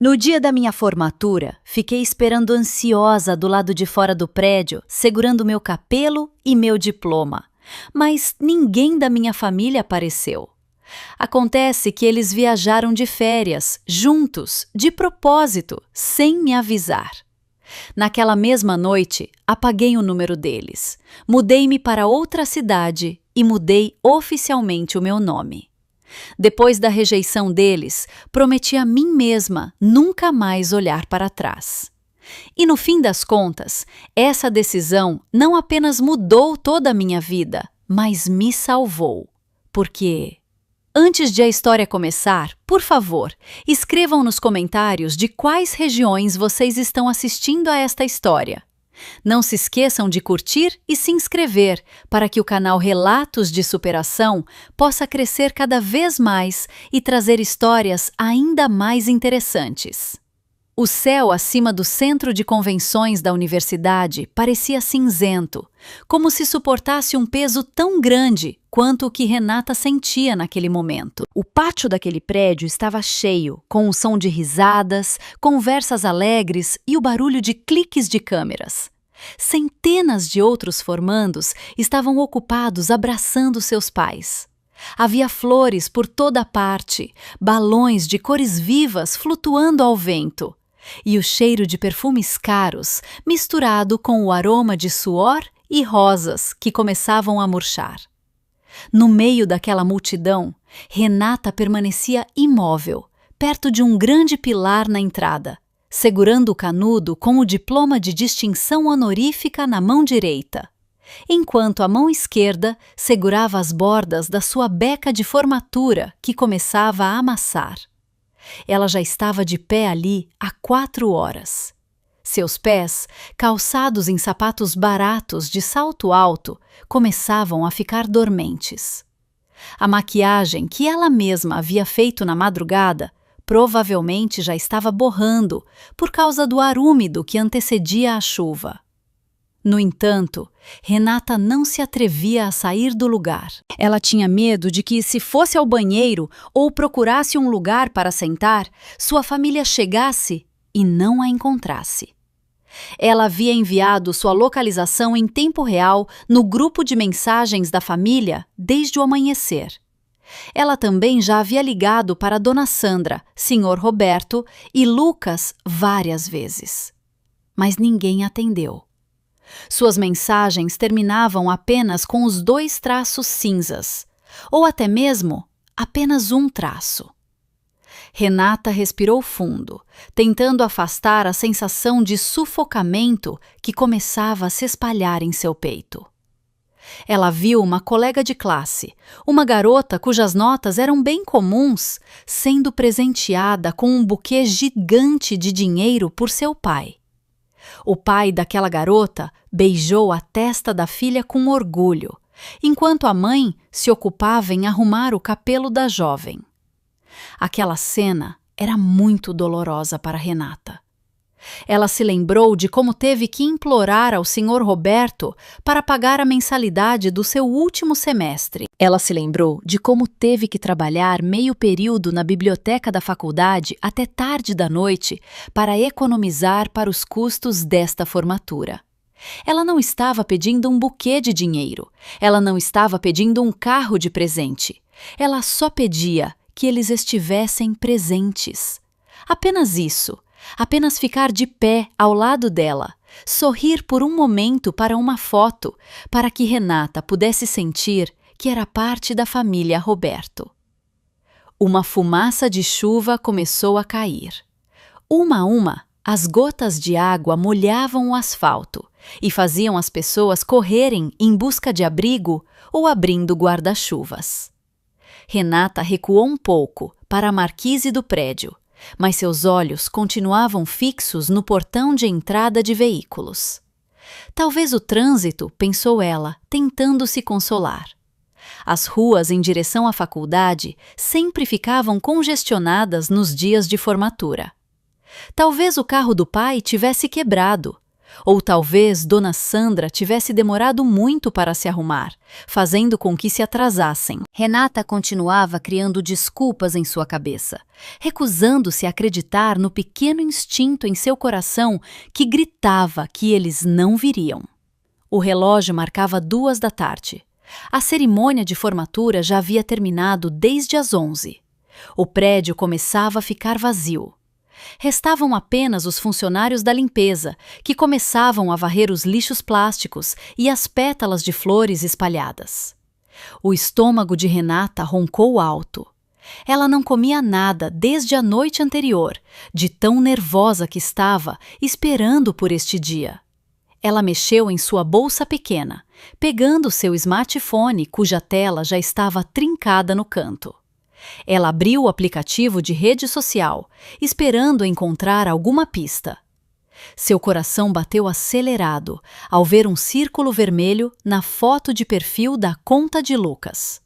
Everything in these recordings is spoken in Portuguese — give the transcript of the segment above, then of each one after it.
No dia da minha formatura, fiquei esperando ansiosa do lado de fora do prédio, segurando meu capelo e meu diploma. Mas ninguém da minha família apareceu. Acontece que eles viajaram de férias, juntos, de propósito, sem me avisar. Naquela mesma noite, apaguei o número deles, mudei-me para outra cidade e mudei oficialmente o meu nome. Depois da rejeição deles, prometi a mim mesma nunca mais olhar para trás. E no fim das contas, essa decisão não apenas mudou toda a minha vida, mas me salvou. Porque, antes de a história começar, por favor, escrevam nos comentários de quais regiões vocês estão assistindo a esta história. Não se esqueçam de curtir e se inscrever para que o canal Relatos de Superação possa crescer cada vez mais e trazer histórias ainda mais interessantes. O céu acima do centro de convenções da universidade parecia cinzento, como se suportasse um peso tão grande quanto o que Renata sentia naquele momento. O pátio daquele prédio estava cheio, com o som de risadas, conversas alegres e o barulho de cliques de câmeras. Centenas de outros formandos estavam ocupados abraçando seus pais. Havia flores por toda parte, balões de cores vivas flutuando ao vento. E o cheiro de perfumes caros, misturado com o aroma de suor e rosas que começavam a murchar. No meio daquela multidão, Renata permanecia imóvel, perto de um grande pilar na entrada, segurando o canudo com o diploma de distinção honorífica na mão direita, enquanto a mão esquerda segurava as bordas da sua beca de formatura que começava a amassar. Ela já estava de pé ali há 4 horas. Seus pés, calçados em sapatos baratos de salto alto, começavam a ficar dormentes. A maquiagem que ela mesma havia feito na madrugada provavelmente já estava borrando por causa do ar úmido que antecedia a chuva. No entanto, Renata não se atrevia a sair do lugar. Ela tinha medo de que, se fosse ao banheiro ou procurasse um lugar para sentar, sua família chegasse e não a encontrasse. Ela havia enviado sua localização em tempo real no grupo de mensagens da família desde o amanhecer. Ela também já havia ligado para Dona Sandra, Sr. Roberto e Lucas várias vezes. Mas ninguém atendeu. Suas mensagens terminavam apenas com os 2 traços cinzas, ou até mesmo apenas um traço. Renata respirou fundo, tentando afastar a sensação de sufocamento que começava a se espalhar em seu peito. Ela viu uma colega de classe, uma garota cujas notas eram bem comuns, sendo presenteada com um buquê gigante de dinheiro por seu pai. O pai daquela garota beijou a testa da filha com orgulho, enquanto a mãe se ocupava em arrumar o cabelo da jovem. Aquela cena era muito dolorosa para Renata. Ela se lembrou de como teve que implorar ao Sr. Roberto para pagar a mensalidade do seu último semestre. Ela se lembrou de como teve que trabalhar meio período na biblioteca da faculdade até tarde da noite para economizar para os custos desta formatura. Ela não estava pedindo um buquê de dinheiro. Ela não estava pedindo um carro de presente. Ela só pedia que eles estivessem presentes. Apenas isso. Apenas ficar de pé ao lado dela, sorrir por um momento para uma foto, para que Renata pudesse sentir que era parte da família Roberto. Uma fumaça de chuva começou a cair. Uma a uma, as gotas de água molhavam o asfalto e faziam as pessoas correrem em busca de abrigo ou abrindo guarda-chuvas. Renata recuou um pouco para a marquise do prédio, mas seus olhos continuavam fixos no portão de entrada de veículos. Talvez o trânsito, pensou ela, tentando se consolar. As ruas em direção à faculdade sempre ficavam congestionadas nos dias de formatura. Talvez o carro do pai tivesse quebrado, Ou talvez Dona Sandra tivesse demorado muito para se arrumar, fazendo com que se atrasassem. Renata continuava criando desculpas em sua cabeça, recusando-se a acreditar no pequeno instinto em seu coração que gritava que eles não viriam. O relógio marcava 2 da tarde. A cerimônia de formatura já havia terminado desde as 11. O prédio começava a ficar vazio. Restavam apenas os funcionários da limpeza, que começavam a varrer os lixos plásticos e as pétalas de flores espalhadas. O estômago de Renata roncou alto. Ela não comia nada desde a noite anterior, de tão nervosa que estava, esperando por este dia. Ela mexeu em sua bolsa pequena, pegando seu smartphone, cuja tela já estava trincada no canto. Ela abriu o aplicativo de rede social, esperando encontrar alguma pista. Seu coração bateu acelerado ao ver um círculo vermelho na foto de perfil da conta de Lucas.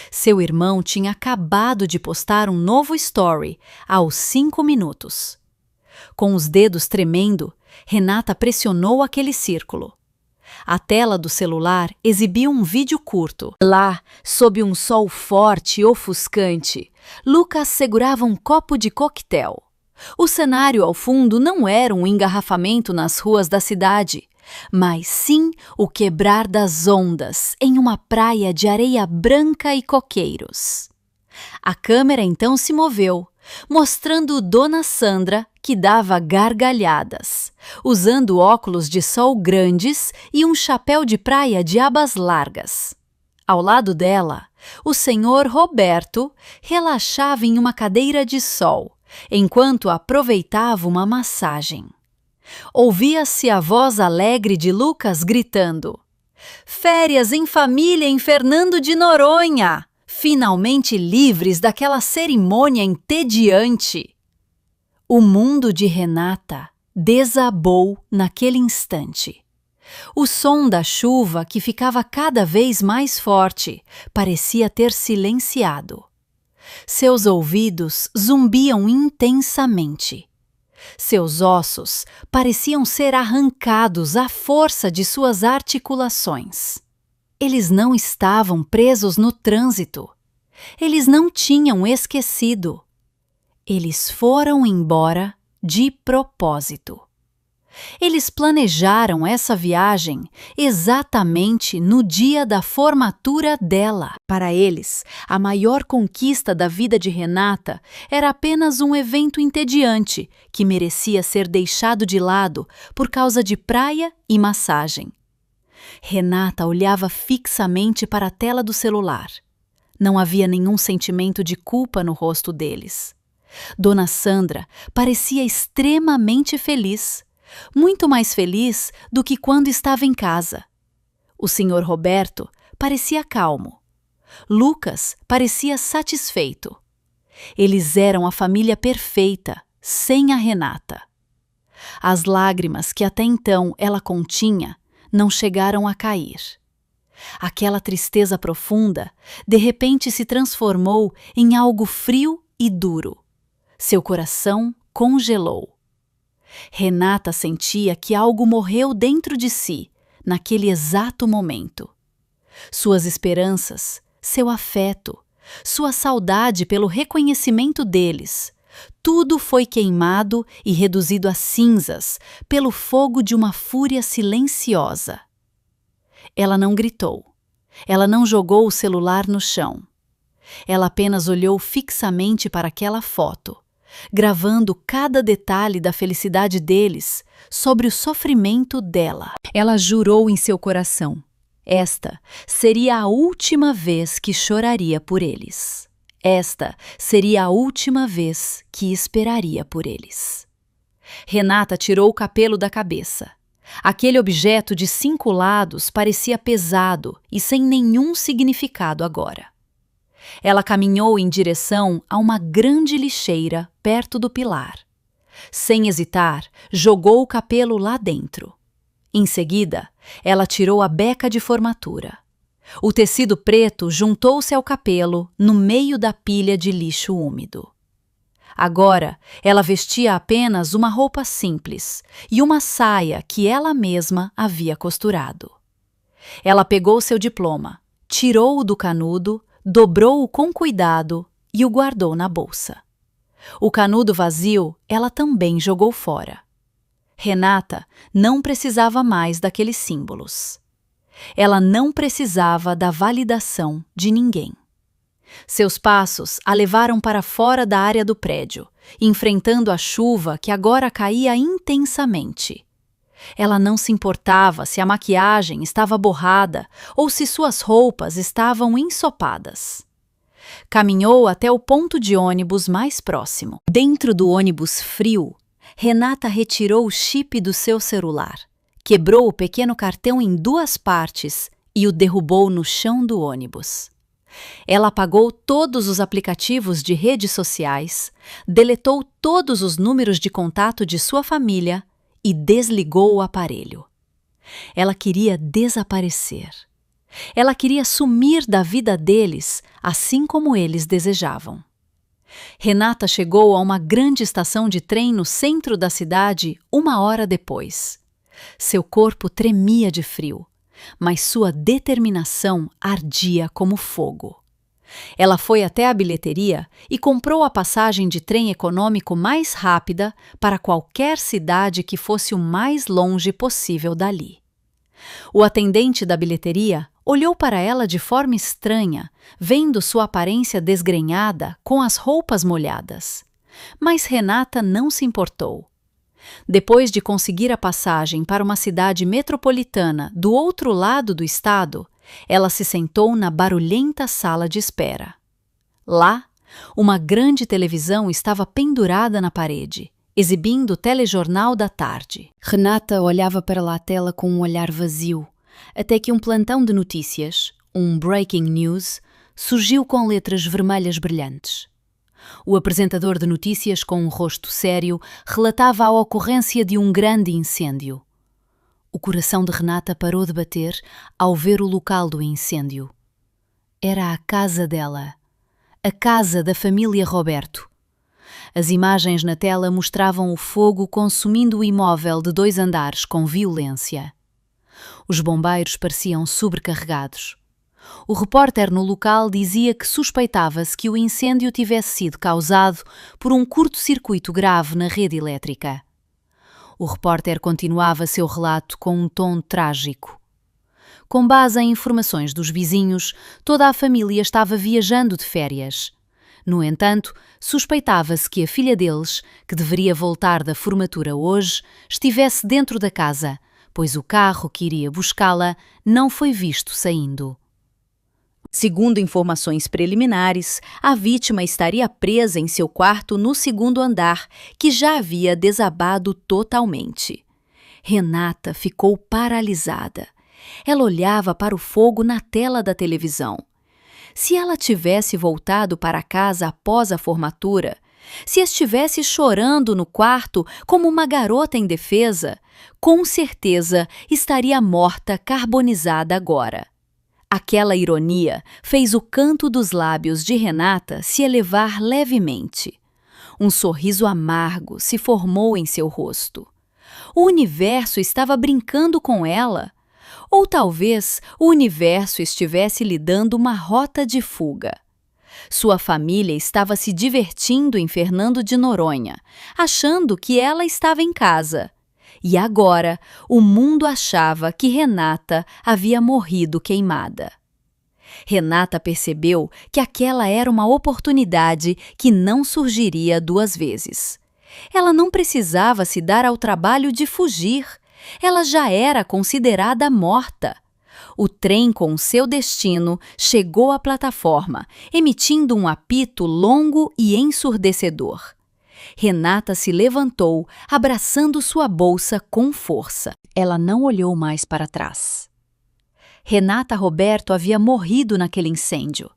Seu irmão tinha acabado de postar um novo story aos 5 minutos. Com os dedos tremendo, Renata pressionou aquele círculo. A tela do celular exibia um vídeo curto. Lá, sob um sol forte e ofuscante, Lucas segurava um copo de coquetel. O cenário ao fundo não era um engarrafamento nas ruas da cidade, mas sim o quebrar das ondas em uma praia de areia branca e coqueiros. A câmera então se moveu, mostrando Dona Sandra, que dava gargalhadas, usando óculos de sol grandes e um chapéu de praia de abas largas. Ao lado dela, o senhor Roberto relaxava em uma cadeira de sol, enquanto aproveitava uma massagem. Ouvia-se a voz alegre de Lucas gritando: "Férias em família em Fernando de Noronha! Finalmente livres daquela cerimônia entediante!" O mundo de Renata desabou naquele instante. O som da chuva, que ficava cada vez mais forte, parecia ter silenciado. Seus ouvidos zumbiam intensamente. Seus ossos pareciam ser arrancados à força de suas articulações. Eles não estavam presos no trânsito. Eles não tinham esquecido. Eles foram embora de propósito. Eles planejaram essa viagem exatamente no dia da formatura dela. Para eles, a maior conquista da vida de Renata era apenas um evento entediante que merecia ser deixado de lado por causa de praia e massagem. Renata olhava fixamente para a tela do celular. Não havia nenhum sentimento de culpa no rosto deles. Dona Sandra parecia extremamente feliz, muito mais feliz do que quando estava em casa. O senhor Roberto parecia calmo. Lucas parecia satisfeito. Eles eram a família perfeita, sem a Renata. As lágrimas que até então ela continha não chegaram a cair. Aquela tristeza profunda, de repente se transformou em algo frio e duro. Seu coração congelou. Renata sentia que algo morreu dentro de si, naquele exato momento. Suas esperanças, seu afeto, sua saudade pelo reconhecimento deles, tudo foi queimado e reduzido a cinzas pelo fogo de uma fúria silenciosa. Ela não gritou. Ela não jogou o celular no chão. Ela apenas olhou fixamente para aquela foto, gravando cada detalhe da felicidade deles sobre o sofrimento dela. Ela jurou em seu coração: esta seria a última vez que choraria por eles. Esta seria a última vez que esperaria por eles. Renata tirou o capelo da cabeça. Aquele objeto de 5 lados parecia pesado e sem nenhum significado agora. Ela caminhou em direção a uma grande lixeira perto do pilar. Sem hesitar, jogou o capelo lá dentro. Em seguida, ela tirou a beca de formatura. O tecido preto juntou-se ao capelo no meio da pilha de lixo úmido. Agora, ela vestia apenas uma roupa simples e uma saia que ela mesma havia costurado. Ela pegou seu diploma, tirou-o do canudo, dobrou-o com cuidado e o guardou na bolsa. O canudo vazio ela também jogou fora. Renata não precisava mais daqueles símbolos. Ela não precisava da validação de ninguém. Seus passos a levaram para fora da área do prédio, enfrentando a chuva que agora caía intensamente. Ela não se importava se a maquiagem estava borrada ou se suas roupas estavam ensopadas. Caminhou até o ponto de ônibus mais próximo. Dentro do ônibus frio, Renata retirou o chip do seu celular, quebrou o pequeno cartão em duas partes e o derrubou no chão do ônibus. Ela apagou todos os aplicativos de redes sociais, deletou todos os números de contato de sua família e desligou o aparelho. Ela queria desaparecer. Ela queria sumir da vida deles, assim como eles desejavam. Renata chegou a uma grande estação de trem no centro da cidade 1 hora depois. Seu corpo tremia de frio, mas sua determinação ardia como fogo. Ela foi até a bilheteria e comprou a passagem de trem econômico mais rápida para qualquer cidade que fosse o mais longe possível dali. O atendente da bilheteria olhou para ela de forma estranha, vendo sua aparência desgrenhada com as roupas molhadas. Mas Renata não se importou. Depois de conseguir a passagem para uma cidade metropolitana do outro lado do estado, ela se sentou na barulhenta sala de espera. Lá, uma grande televisão estava pendurada na parede, exibindo o telejornal da tarde. Renata olhava para a tela com um olhar vazio, até que um plantão de notícias, um breaking news, surgiu com letras vermelhas brilhantes. O apresentador de notícias, com um rosto sério, relatava a ocorrência de um grande incêndio. O coração de Renata parou de bater ao ver o local do incêndio. Era a casa dela, a casa da família Roberto. As imagens na tela mostravam o fogo consumindo o imóvel de 2 andares com violência. Os bombeiros pareciam sobrecarregados. O repórter no local dizia que suspeitava-se que o incêndio tivesse sido causado por um curto-circuito grave na rede elétrica. O repórter continuava seu relato com um tom trágico. Com base em informações dos vizinhos, toda a família estava viajando de férias. No entanto, suspeitava-se que a filha deles, que deveria voltar da formatura hoje, estivesse dentro da casa, pois o carro que iria buscá-la não foi visto saindo. Segundo informações preliminares, a vítima estaria presa em seu quarto no 2º andar, que já havia desabado totalmente. Renata ficou paralisada. Ela olhava para o fogo na tela da televisão. Se ela tivesse voltado para casa após a formatura, se estivesse chorando no quarto como uma garota indefesa, com certeza estaria morta carbonizada agora. Aquela ironia fez o canto dos lábios de Renata se elevar levemente. Um sorriso amargo se formou em seu rosto. O universo estava brincando com ela. Ou talvez o universo estivesse lhe dando uma rota de fuga. Sua família estava se divertindo em Fernando de Noronha, achando que ela estava em casa. E agora, o mundo achava que Renata havia morrido queimada. Renata percebeu que aquela era uma oportunidade que não surgiria 2 vezes. Ela não precisava se dar ao trabalho de fugir. Ela já era considerada morta. O trem com seu destino chegou à plataforma, emitindo um apito longo e ensurdecedor. Renata se levantou, abraçando sua bolsa com força. Ela não olhou mais para trás. Renata Roberto havia morrido naquele incêndio.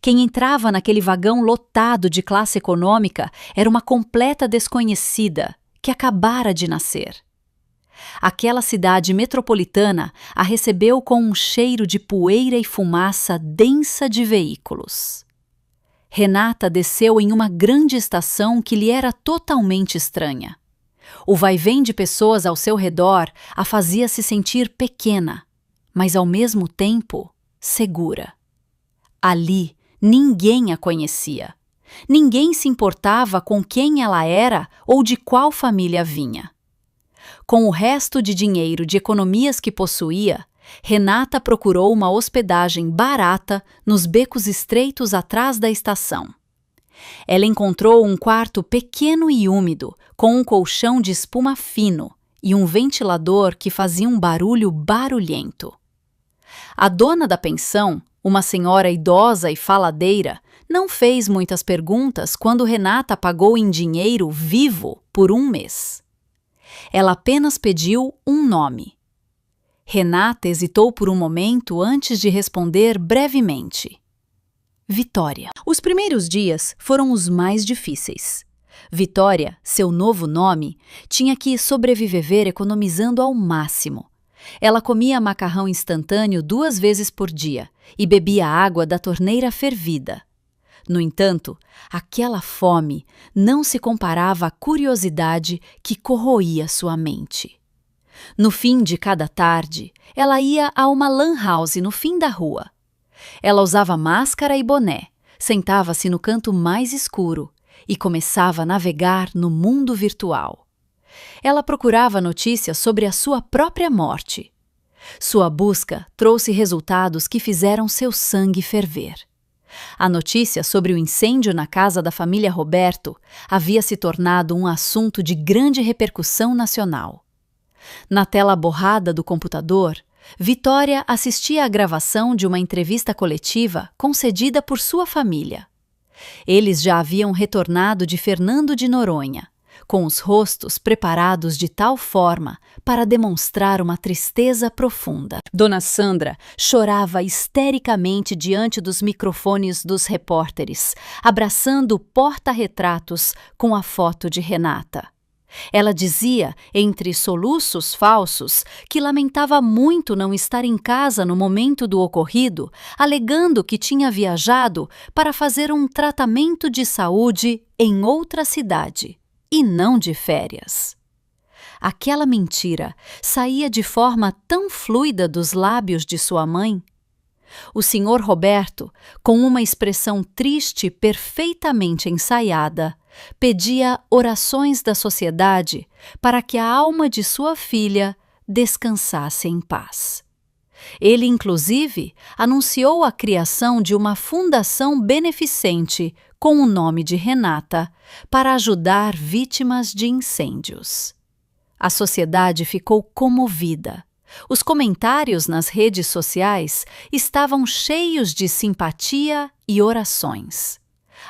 Quem entrava naquele vagão lotado de classe econômica era uma completa desconhecida que acabara de nascer. Aquela cidade metropolitana a recebeu com um cheiro de poeira e fumaça densa de veículos. Renata desceu em uma grande estação que lhe era totalmente estranha. O vai-vem de pessoas ao seu redor a fazia se sentir pequena, mas ao mesmo tempo segura. Ali, ninguém a conhecia. Ninguém se importava com quem ela era ou de qual família vinha. Com o resto de dinheiro de economias que possuía, Renata procurou uma hospedagem barata nos becos estreitos atrás da estação. Ela encontrou um quarto pequeno e úmido, com um colchão de espuma fino e um ventilador que fazia um barulho barulhento. A dona da pensão, uma senhora idosa e faladeira, não fez muitas perguntas quando Renata pagou em dinheiro vivo por 1 mês. Ela apenas pediu um nome. Renata hesitou por um momento antes de responder brevemente. Vitória. Os primeiros dias foram os mais difíceis. Vitória, seu novo nome, tinha que sobreviver economizando ao máximo. Ela comia macarrão instantâneo 2 vezes por dia e bebia água da torneira fervida. No entanto, aquela fome não se comparava à curiosidade que corroía sua mente. No fim de cada tarde, ela ia a uma lan house no fim da rua. Ela usava máscara e boné, sentava-se no canto mais escuro e começava a navegar no mundo virtual. Ela procurava notícias sobre a sua própria morte. Sua busca trouxe resultados que fizeram seu sangue ferver. A notícia sobre o incêndio na casa da família Roberto havia se tornado um assunto de grande repercussão nacional. Na tela borrada do computador, Vitória assistia à gravação de uma entrevista coletiva concedida por sua família. Eles já haviam retornado de Fernando de Noronha, com os rostos preparados de tal forma para demonstrar uma tristeza profunda. Dona Sandra chorava histericamente diante dos microfones dos repórteres, abraçando o porta-retratos com a foto de Renata. Ela dizia, entre soluços falsos, que lamentava muito não estar em casa no momento do ocorrido, alegando que tinha viajado para fazer um tratamento de saúde em outra cidade, e não de férias. Aquela mentira saía de forma tão fluida dos lábios de sua mãe. O Sr. Roberto, com uma expressão triste perfeitamente ensaiada, pedia orações da sociedade para que a alma de sua filha descansasse em paz. Ele, inclusive, anunciou a criação de uma fundação beneficente com o nome de Renata para ajudar vítimas de incêndios. A sociedade ficou comovida. Os comentários nas redes sociais estavam cheios de simpatia e orações.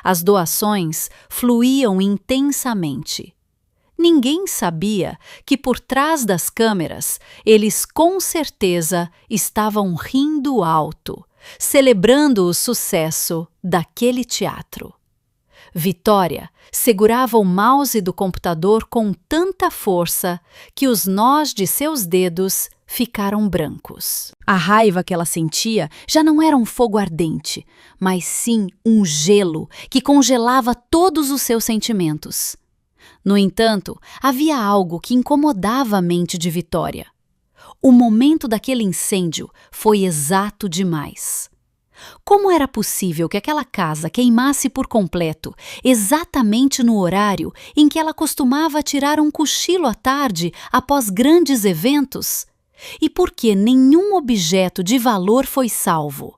As doações fluíam intensamente. Ninguém sabia que por trás das câmeras eles com certeza estavam rindo alto, celebrando o sucesso daquele teatro. Vitória segurava o mouse do computador com tanta força que os nós de seus dedos ficaram brancos. A raiva que ela sentia já não era um fogo ardente, mas sim um gelo que congelava todos os seus sentimentos. No entanto, havia algo que incomodava a mente de Vitória. O momento daquele incêndio foi exato demais. Como era possível que aquela casa queimasse por completo, exatamente no horário em que ela costumava tirar um cochilo à tarde após grandes eventos? E por que nenhum objeto de valor foi salvo?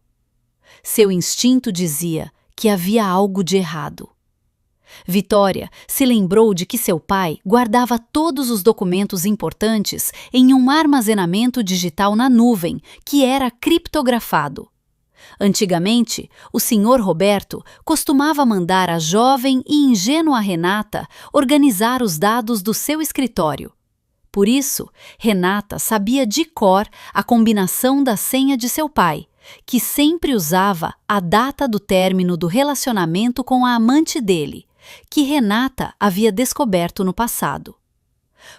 Seu instinto dizia que havia algo de errado. Vitória se lembrou de que seu pai guardava todos os documentos importantes em um armazenamento digital na nuvem, que era criptografado. Antigamente, o Sr. Roberto costumava mandar a jovem e ingênua Renata organizar os dados do seu escritório. Por isso, Renata sabia de cor a combinação da senha de seu pai, que sempre usava a data do término do relacionamento com a amante dele, que Renata havia descoberto no passado.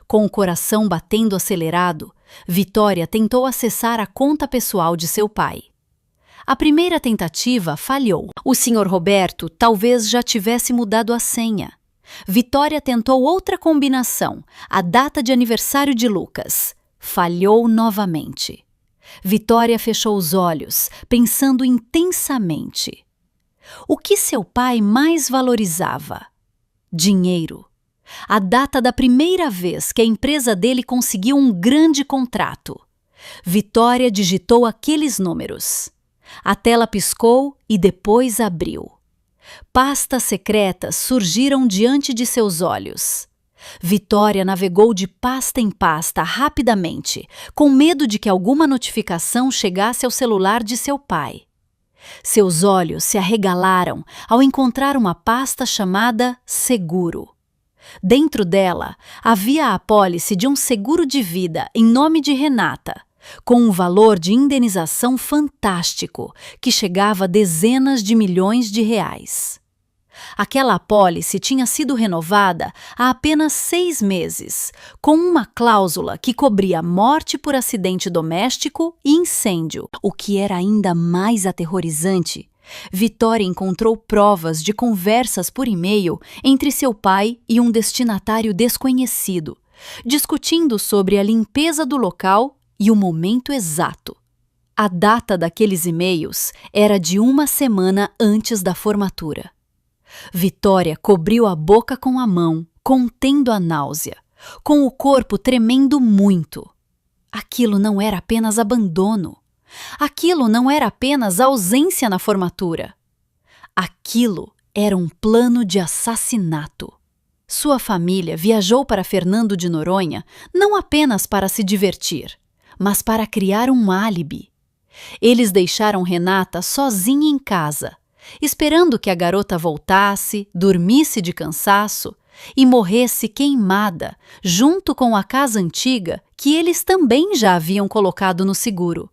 Com o coração batendo acelerado, Vitória tentou acessar a conta pessoal de seu pai. A primeira tentativa falhou. O Sr. Roberto talvez já tivesse mudado a senha. Vitória tentou outra combinação, a data de aniversário de Lucas. Falhou novamente. Vitória fechou os olhos, pensando intensamente. O que seu pai mais valorizava? Dinheiro. A data da primeira vez que a empresa dele conseguiu um grande contrato. Vitória digitou aqueles números. A tela piscou e depois abriu. Pastas secretas surgiram diante de seus olhos. Vitória navegou de pasta em pasta rapidamente, com medo de que alguma notificação chegasse ao celular de seu pai. Seus olhos se arregalaram ao encontrar uma pasta chamada Seguro. Dentro dela, havia a apólice de um seguro de vida em nome de Renata, com um valor de indenização fantástico que chegava a dezenas de milhões de reais. Aquela apólice tinha sido renovada há apenas 6 meses, com uma cláusula que cobria morte por acidente doméstico e incêndio. O que era ainda mais aterrorizante, Vitória encontrou provas de conversas por e-mail entre seu pai e um destinatário desconhecido, discutindo sobre a limpeza do local e o momento exato. A data daqueles e-mails era de 1 semana antes da formatura. Vitória cobriu a boca com a mão, contendo a náusea, com o corpo tremendo muito. Aquilo não era apenas abandono. Aquilo não era apenas ausência na formatura. Aquilo era um plano de assassinato. Sua família viajou para Fernando de Noronha não apenas para se divertir, mas para criar um álibi. Eles deixaram Renata sozinha em casa, esperando que a garota voltasse, dormisse de cansaço e morresse queimada, junto com a casa antiga que eles também já haviam colocado no seguro.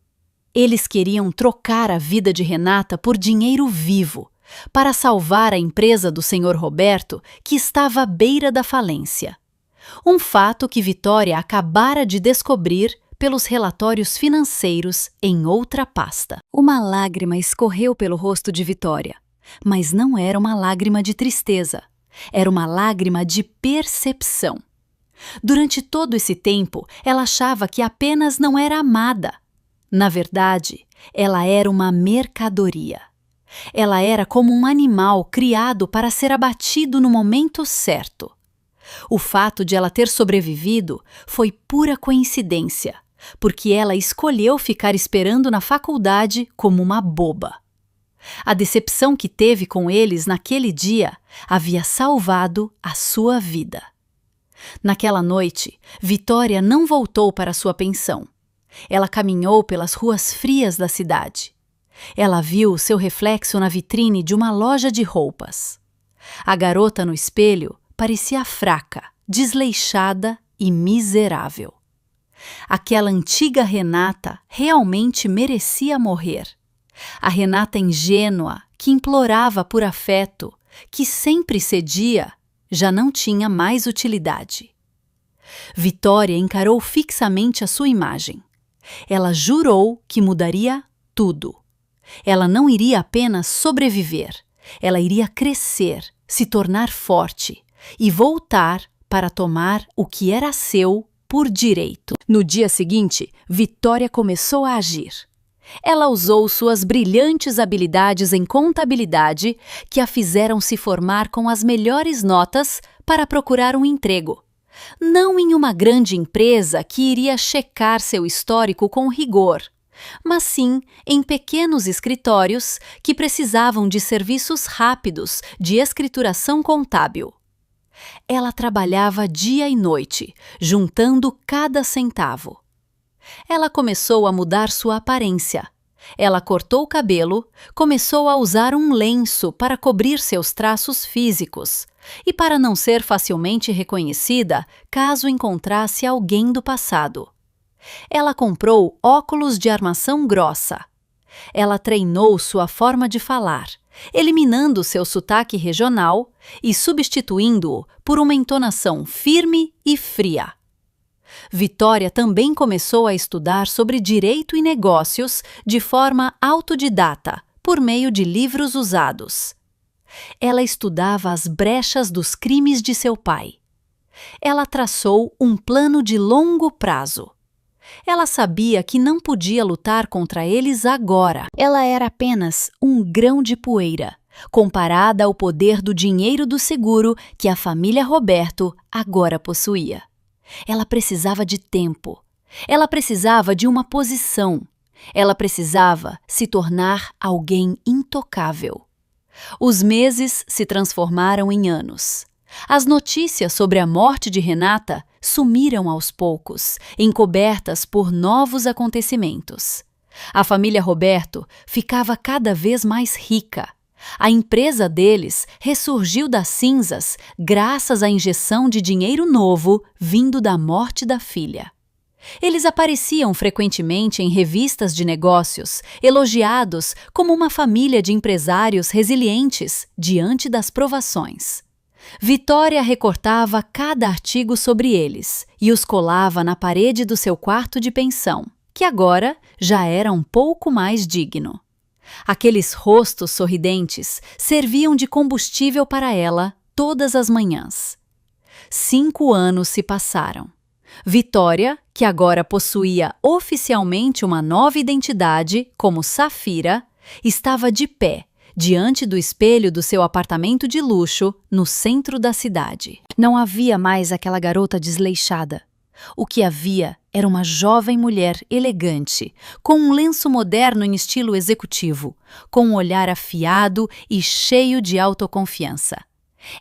Eles queriam trocar a vida de Renata por dinheiro vivo, para salvar a empresa do Sr. Roberto, que estava à beira da falência. Um fato que Vitória acabara de descobrir pelos relatórios financeiros em outra pasta. Uma lágrima escorreu pelo rosto de Vitória, mas não era uma lágrima de tristeza. Era uma lágrima de percepção. Durante todo esse tempo, ela achava que apenas não era amada. Na verdade, ela era uma mercadoria. Ela era como um animal criado para ser abatido no momento certo. O fato de ela ter sobrevivido foi pura coincidência, porque ela escolheu ficar esperando na faculdade como uma boba. A decepção que teve com eles naquele dia havia salvado a sua vida. Naquela noite, Vitória não voltou para sua pensão. Ela caminhou pelas ruas frias da cidade. Ela viu seu reflexo na vitrine de uma loja de roupas. A garota no espelho parecia fraca, desleixada e miserável. Aquela antiga Renata realmente merecia morrer. A Renata ingênua, que implorava por afeto, que sempre cedia, já não tinha mais utilidade. Vitória encarou fixamente a sua imagem. Ela jurou que mudaria tudo. Ela não iria apenas sobreviver, ela iria crescer, se tornar forte e voltar para tomar o que era seu por direito. No dia seguinte, Vitória começou a agir. Ela usou suas brilhantes habilidades em contabilidade que a fizeram se formar com as melhores notas para procurar um emprego. Não em uma grande empresa que iria checar seu histórico com rigor, mas sim em pequenos escritórios que precisavam de serviços rápidos de escrituração contábil. Ela trabalhava dia e noite, juntando cada centavo. Ela começou a mudar sua aparência. Ela cortou o cabelo, começou a usar um lenço para cobrir seus traços físicos e para não ser facilmente reconhecida caso encontrasse alguém do passado. Ela comprou óculos de armação grossa. Ela treinou sua forma de falar, eliminando seu sotaque regional e substituindo-o por uma entonação firme e fria. Vitória também começou a estudar sobre direito e negócios de forma autodidata, por meio de livros usados. Ela estudava as brechas dos crimes de seu pai. Ela traçou um plano de longo prazo. Ela sabia que não podia lutar contra eles agora. Ela era apenas um grão de poeira, comparada ao poder do dinheiro do seguro que a família Roberto agora possuía. Ela precisava de tempo. Ela precisava de uma posição. Ela precisava se tornar alguém intocável. Os meses se transformaram em anos. As notícias sobre a morte de Renata sumiram aos poucos, encobertas por novos acontecimentos. A família Roberto ficava cada vez mais rica. A empresa deles ressurgiu das cinzas graças à injeção de dinheiro novo vindo da morte da filha. Eles apareciam frequentemente em revistas de negócios, elogiados como uma família de empresários resilientes diante das provações. Vitória recortava cada artigo sobre eles e os colava na parede do seu quarto de pensão, que agora já era um pouco mais digno. Aqueles rostos sorridentes serviam de combustível para ela todas as manhãs. 5 anos se passaram. Vitória, que agora possuía oficialmente uma nova identidade como Safira, estava de pé diante do espelho do seu apartamento de luxo no centro da cidade. Não havia mais aquela garota desleixada. O que havia era uma jovem mulher elegante, com um lenço moderno em estilo executivo, com um olhar afiado e cheio de autoconfiança.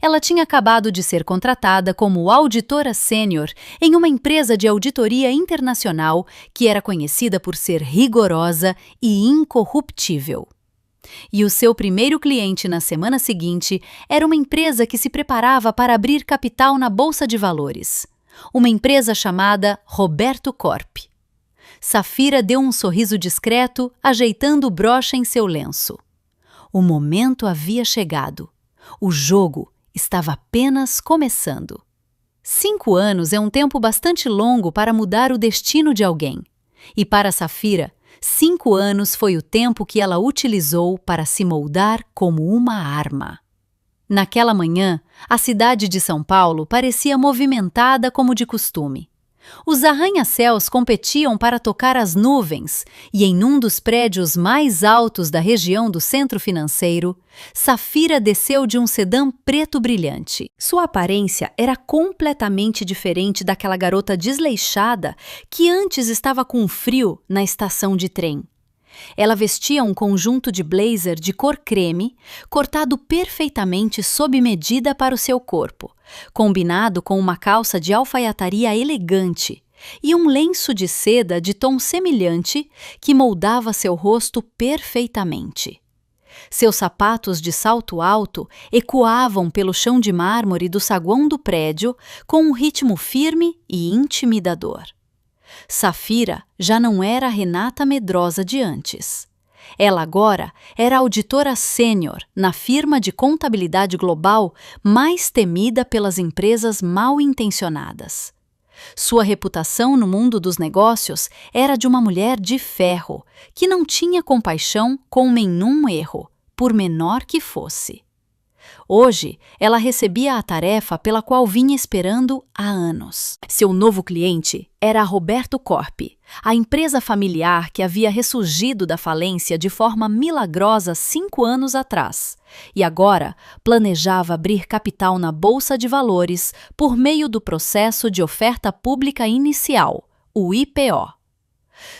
Ela tinha acabado de ser contratada como auditora sênior em uma empresa de auditoria internacional que era conhecida por ser rigorosa e incorruptível. E o seu primeiro cliente na semana seguinte era uma empresa que se preparava para abrir capital na Bolsa de Valores. Uma empresa chamada Roberto Corp. Safira deu um sorriso discreto, ajeitando o broche em seu lenço. O momento havia chegado. O jogo estava apenas começando. 5 anos é um tempo bastante longo para mudar o destino de alguém. E para Safira, 5 anos foi o tempo que ela utilizou para se moldar como uma arma. Naquela manhã, a cidade de São Paulo parecia movimentada como de costume. Os arranha-céus competiam para tocar as nuvens e em um dos prédios mais altos da região do centro financeiro, Safira desceu de um sedã preto brilhante. Sua aparência era completamente diferente daquela garota desleixada que antes estava com frio na estação de trem. Ela vestia um conjunto de blazer de cor creme, cortado perfeitamente sob medida para o seu corpo, combinado com uma calça de alfaiataria elegante e um lenço de seda de tom semelhante que moldava seu rosto perfeitamente. Seus sapatos de salto alto ecoavam pelo chão de mármore do saguão do prédio com um ritmo firme e intimidador. Safira já não era a Renata medrosa de antes. Ela agora era auditora sênior na firma de contabilidade global mais temida pelas empresas mal intencionadas. Sua reputação no mundo dos negócios era de uma mulher de ferro, que não tinha compaixão com nenhum erro, por menor que fosse. Hoje, ela recebia a tarefa pela qual vinha esperando há anos. Seu novo cliente era a Roberto Corp, a empresa familiar que havia ressurgido da falência de forma milagrosa 5 anos atrás, e agora planejava abrir capital na Bolsa de Valores por meio do processo de oferta pública inicial, o IPO.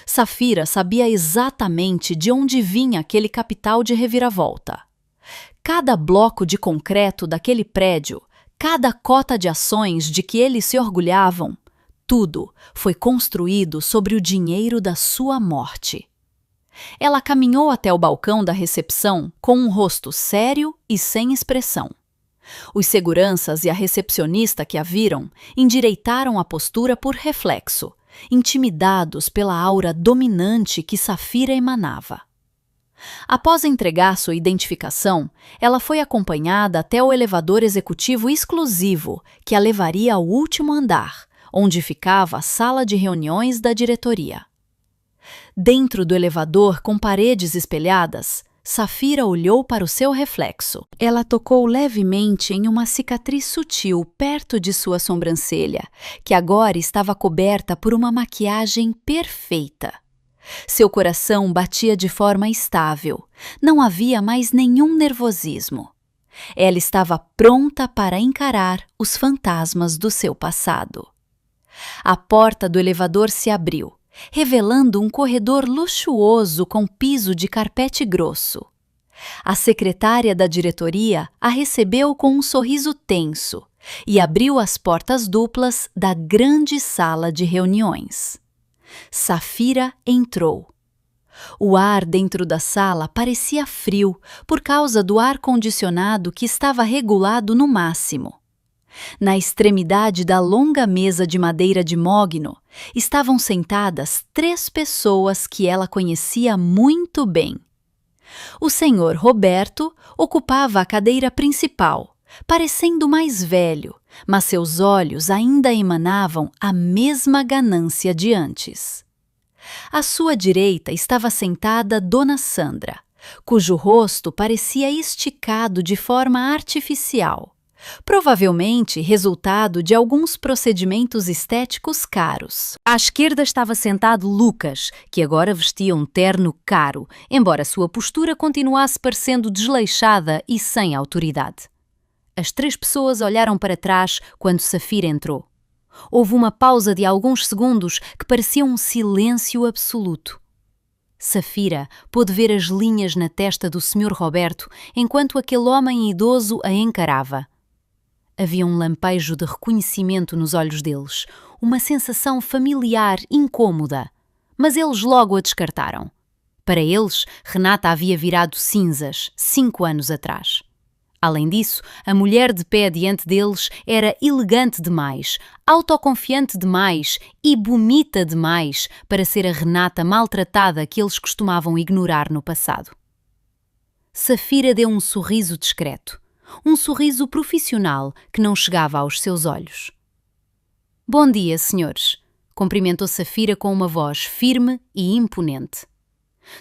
Safira sabia exatamente de onde vinha aquele capital de reviravolta. Cada bloco de concreto daquele prédio, cada cota de ações de que eles se orgulhavam, tudo foi construído sobre o dinheiro da sua morte. Ela caminhou até o balcão da recepção com um rosto sério e sem expressão. Os seguranças e a recepcionista que a viram endireitaram a postura por reflexo, intimidados pela aura dominante que Safira emanava. Após entregar sua identificação, ela foi acompanhada até o elevador executivo exclusivo que a levaria ao último andar, onde ficava a sala de reuniões da diretoria. Dentro do elevador com paredes espelhadas, Safira olhou para o seu reflexo. Ela tocou levemente em uma cicatriz sutil perto de sua sobrancelha, que agora estava coberta por uma maquiagem perfeita. Seu coração batia de forma estável. Não havia mais nenhum nervosismo. Ela estava pronta para encarar os fantasmas do seu passado. A porta do elevador se abriu, revelando um corredor luxuoso com piso de carpete grosso. A secretária da diretoria a recebeu com um sorriso tenso e abriu as portas duplas da grande sala de reuniões. Safira entrou. O ar dentro da sala parecia frio por causa do ar-condicionado que estava regulado no máximo. Na extremidade da longa mesa de madeira de mogno, estavam sentadas 3 pessoas que ela conhecia muito bem. O senhor Roberto ocupava a cadeira principal, parecendo mais velho, mas seus olhos ainda emanavam a mesma ganância de antes. À sua direita estava sentada Dona Sandra, cujo rosto parecia esticado de forma artificial, provavelmente resultado de alguns procedimentos estéticos caros. À esquerda estava sentado Lucas, que agora vestia um terno caro, embora sua postura continuasse parecendo desleixada e sem autoridade. As 3 pessoas olharam para trás quando Safira entrou. Houve uma pausa de alguns segundos que parecia um silêncio absoluto. Safira pôde ver as linhas na testa do Sr. Roberto enquanto aquele homem idoso a encarava. Havia um lampejo de reconhecimento nos olhos deles, uma sensação familiar incômoda, mas eles logo a descartaram. Para eles, Renata havia virado cinzas 5 anos atrás. Além disso, a mulher de pé diante deles era elegante demais, autoconfiante demais e bonita demais para ser a Renata maltratada que eles costumavam ignorar no passado. Safira deu um sorriso discreto, um sorriso profissional que não chegava aos seus olhos. "Bom dia, senhores", cumprimentou Safira com uma voz firme e imponente.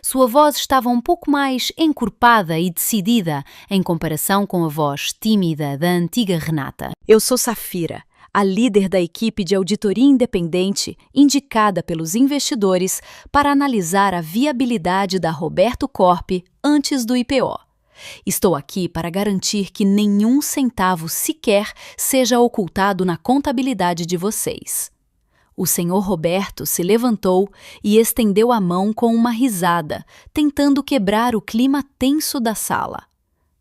Sua voz estava um pouco mais encorpada e decidida em comparação com a voz tímida da antiga Renata. "Eu sou Safira, a líder da equipe de auditoria independente indicada pelos investidores para analisar a viabilidade da Roberto Corp antes do IPO. Estou aqui para garantir que nenhum centavo sequer seja ocultado na contabilidade de vocês." O senhor Roberto se levantou e estendeu a mão com uma risada, tentando quebrar o clima tenso da sala.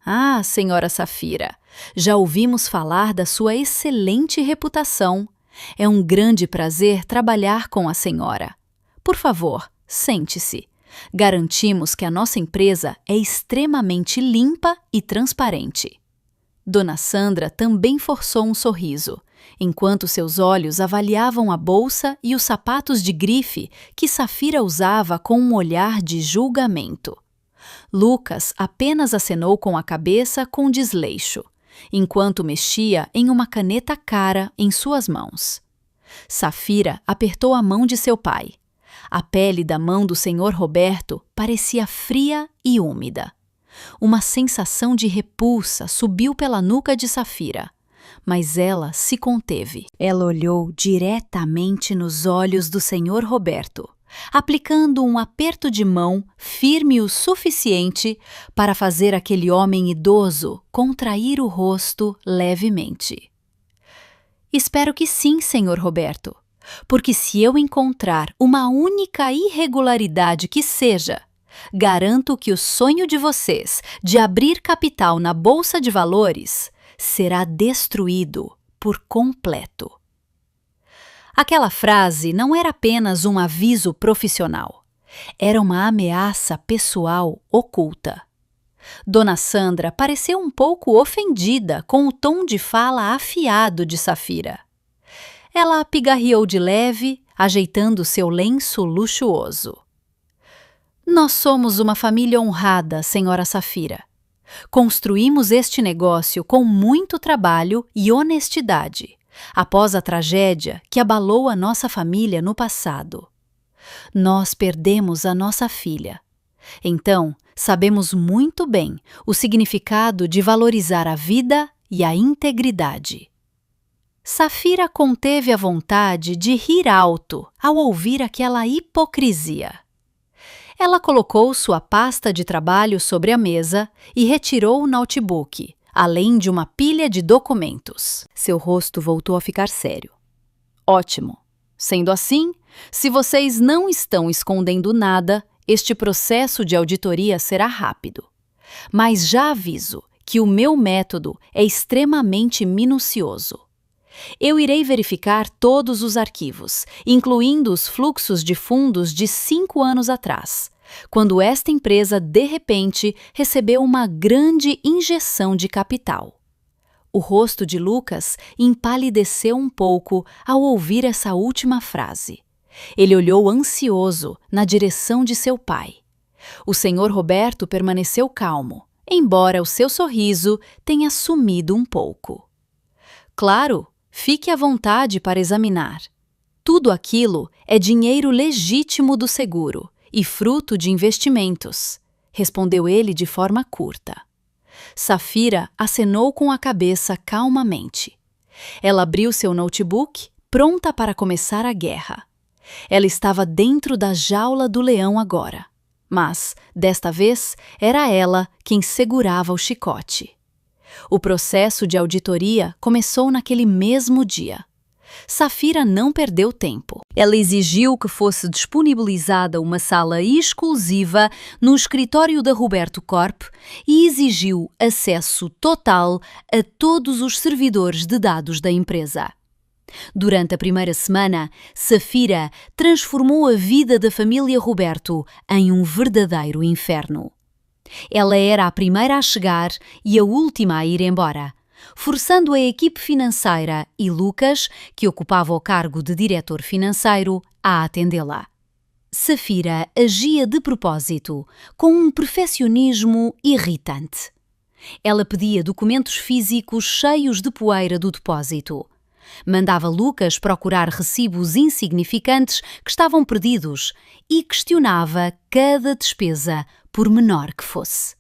"Ah, senhora Safira, já ouvimos falar da sua excelente reputação. É um grande prazer trabalhar com a senhora. Por favor, sente-se. Garantimos que a nossa empresa é extremamente limpa e transparente." Dona Sandra também forçou um sorriso, enquanto seus olhos avaliavam a bolsa e os sapatos de grife que Safira usava com um olhar de julgamento. Lucas apenas acenou com a cabeça com desleixo, enquanto mexia em uma caneta cara em suas mãos. Safira apertou a mão de seu pai. A pele da mão do senhor Roberto parecia fria e úmida. Uma sensação de repulsa subiu pela nuca de Safira, mas ela se conteve. Ela olhou diretamente nos olhos do senhor Roberto, aplicando um aperto de mão firme o suficiente para fazer aquele homem idoso contrair o rosto levemente. "Espero que sim, senhor Roberto, porque se eu encontrar uma única irregularidade que seja, garanto que o sonho de vocês de abrir capital na Bolsa de Valores será destruído por completo." Aquela frase não era apenas um aviso profissional. Era uma ameaça pessoal oculta. Dona Sandra pareceu um pouco ofendida com o tom de fala afiado de Safira. Ela pigarreou de leve, ajeitando seu lenço luxuoso. "Nós somos uma família honrada, senhora Safira. Construímos este negócio com muito trabalho e honestidade, após a tragédia que abalou a nossa família no passado. Nós perdemos a nossa filha. Então, sabemos muito bem o significado de valorizar a vida e a integridade. Safira conteve a vontade de rir alto ao ouvir aquela hipocrisia. Ela colocou sua pasta de trabalho sobre a mesa e retirou o notebook, além de uma pilha de documentos. Seu rosto voltou a ficar sério. Ótimo. Sendo assim, se vocês não estão escondendo nada, este processo de auditoria será rápido. Mas já aviso que o meu método é extremamente minucioso. Eu irei verificar todos os arquivos, incluindo os fluxos de fundos de 5 anos atrás, quando esta empresa, de repente, recebeu uma grande injeção de capital. O rosto de Lucas empalideceu um pouco ao ouvir essa última frase. Ele olhou ansioso na direção de seu pai. O senhor Roberto permaneceu calmo, embora o seu sorriso tenha sumido um pouco. Claro, fique à vontade para examinar. Tudo aquilo é dinheiro legítimo do seguro e fruto de investimentos, respondeu ele de forma curta. Safira acenou com a cabeça calmamente. Ela abriu seu notebook, pronta para começar a guerra. Ela estava dentro da jaula do leão agora, mas, desta vez, era ela quem segurava o chicote. O processo de auditoria começou naquele mesmo dia. Safira não perdeu tempo. Ela exigiu que fosse disponibilizada uma sala exclusiva no escritório da Roberto Corp e exigiu acesso total a todos os servidores de dados da empresa. Durante a primeira semana, Safira transformou a vida da família Roberto em um verdadeiro inferno. Ela era a primeira a chegar e a última a ir embora, forçando a equipe financeira e Lucas, que ocupava o cargo de diretor financeiro, a atendê-la. Safira agia de propósito, com um perfeccionismo irritante. Ela pedia documentos físicos cheios de poeira do depósito. Mandava Lucas procurar recibos insignificantes que estavam perdidos e questionava cada despesa, por menor que fosse.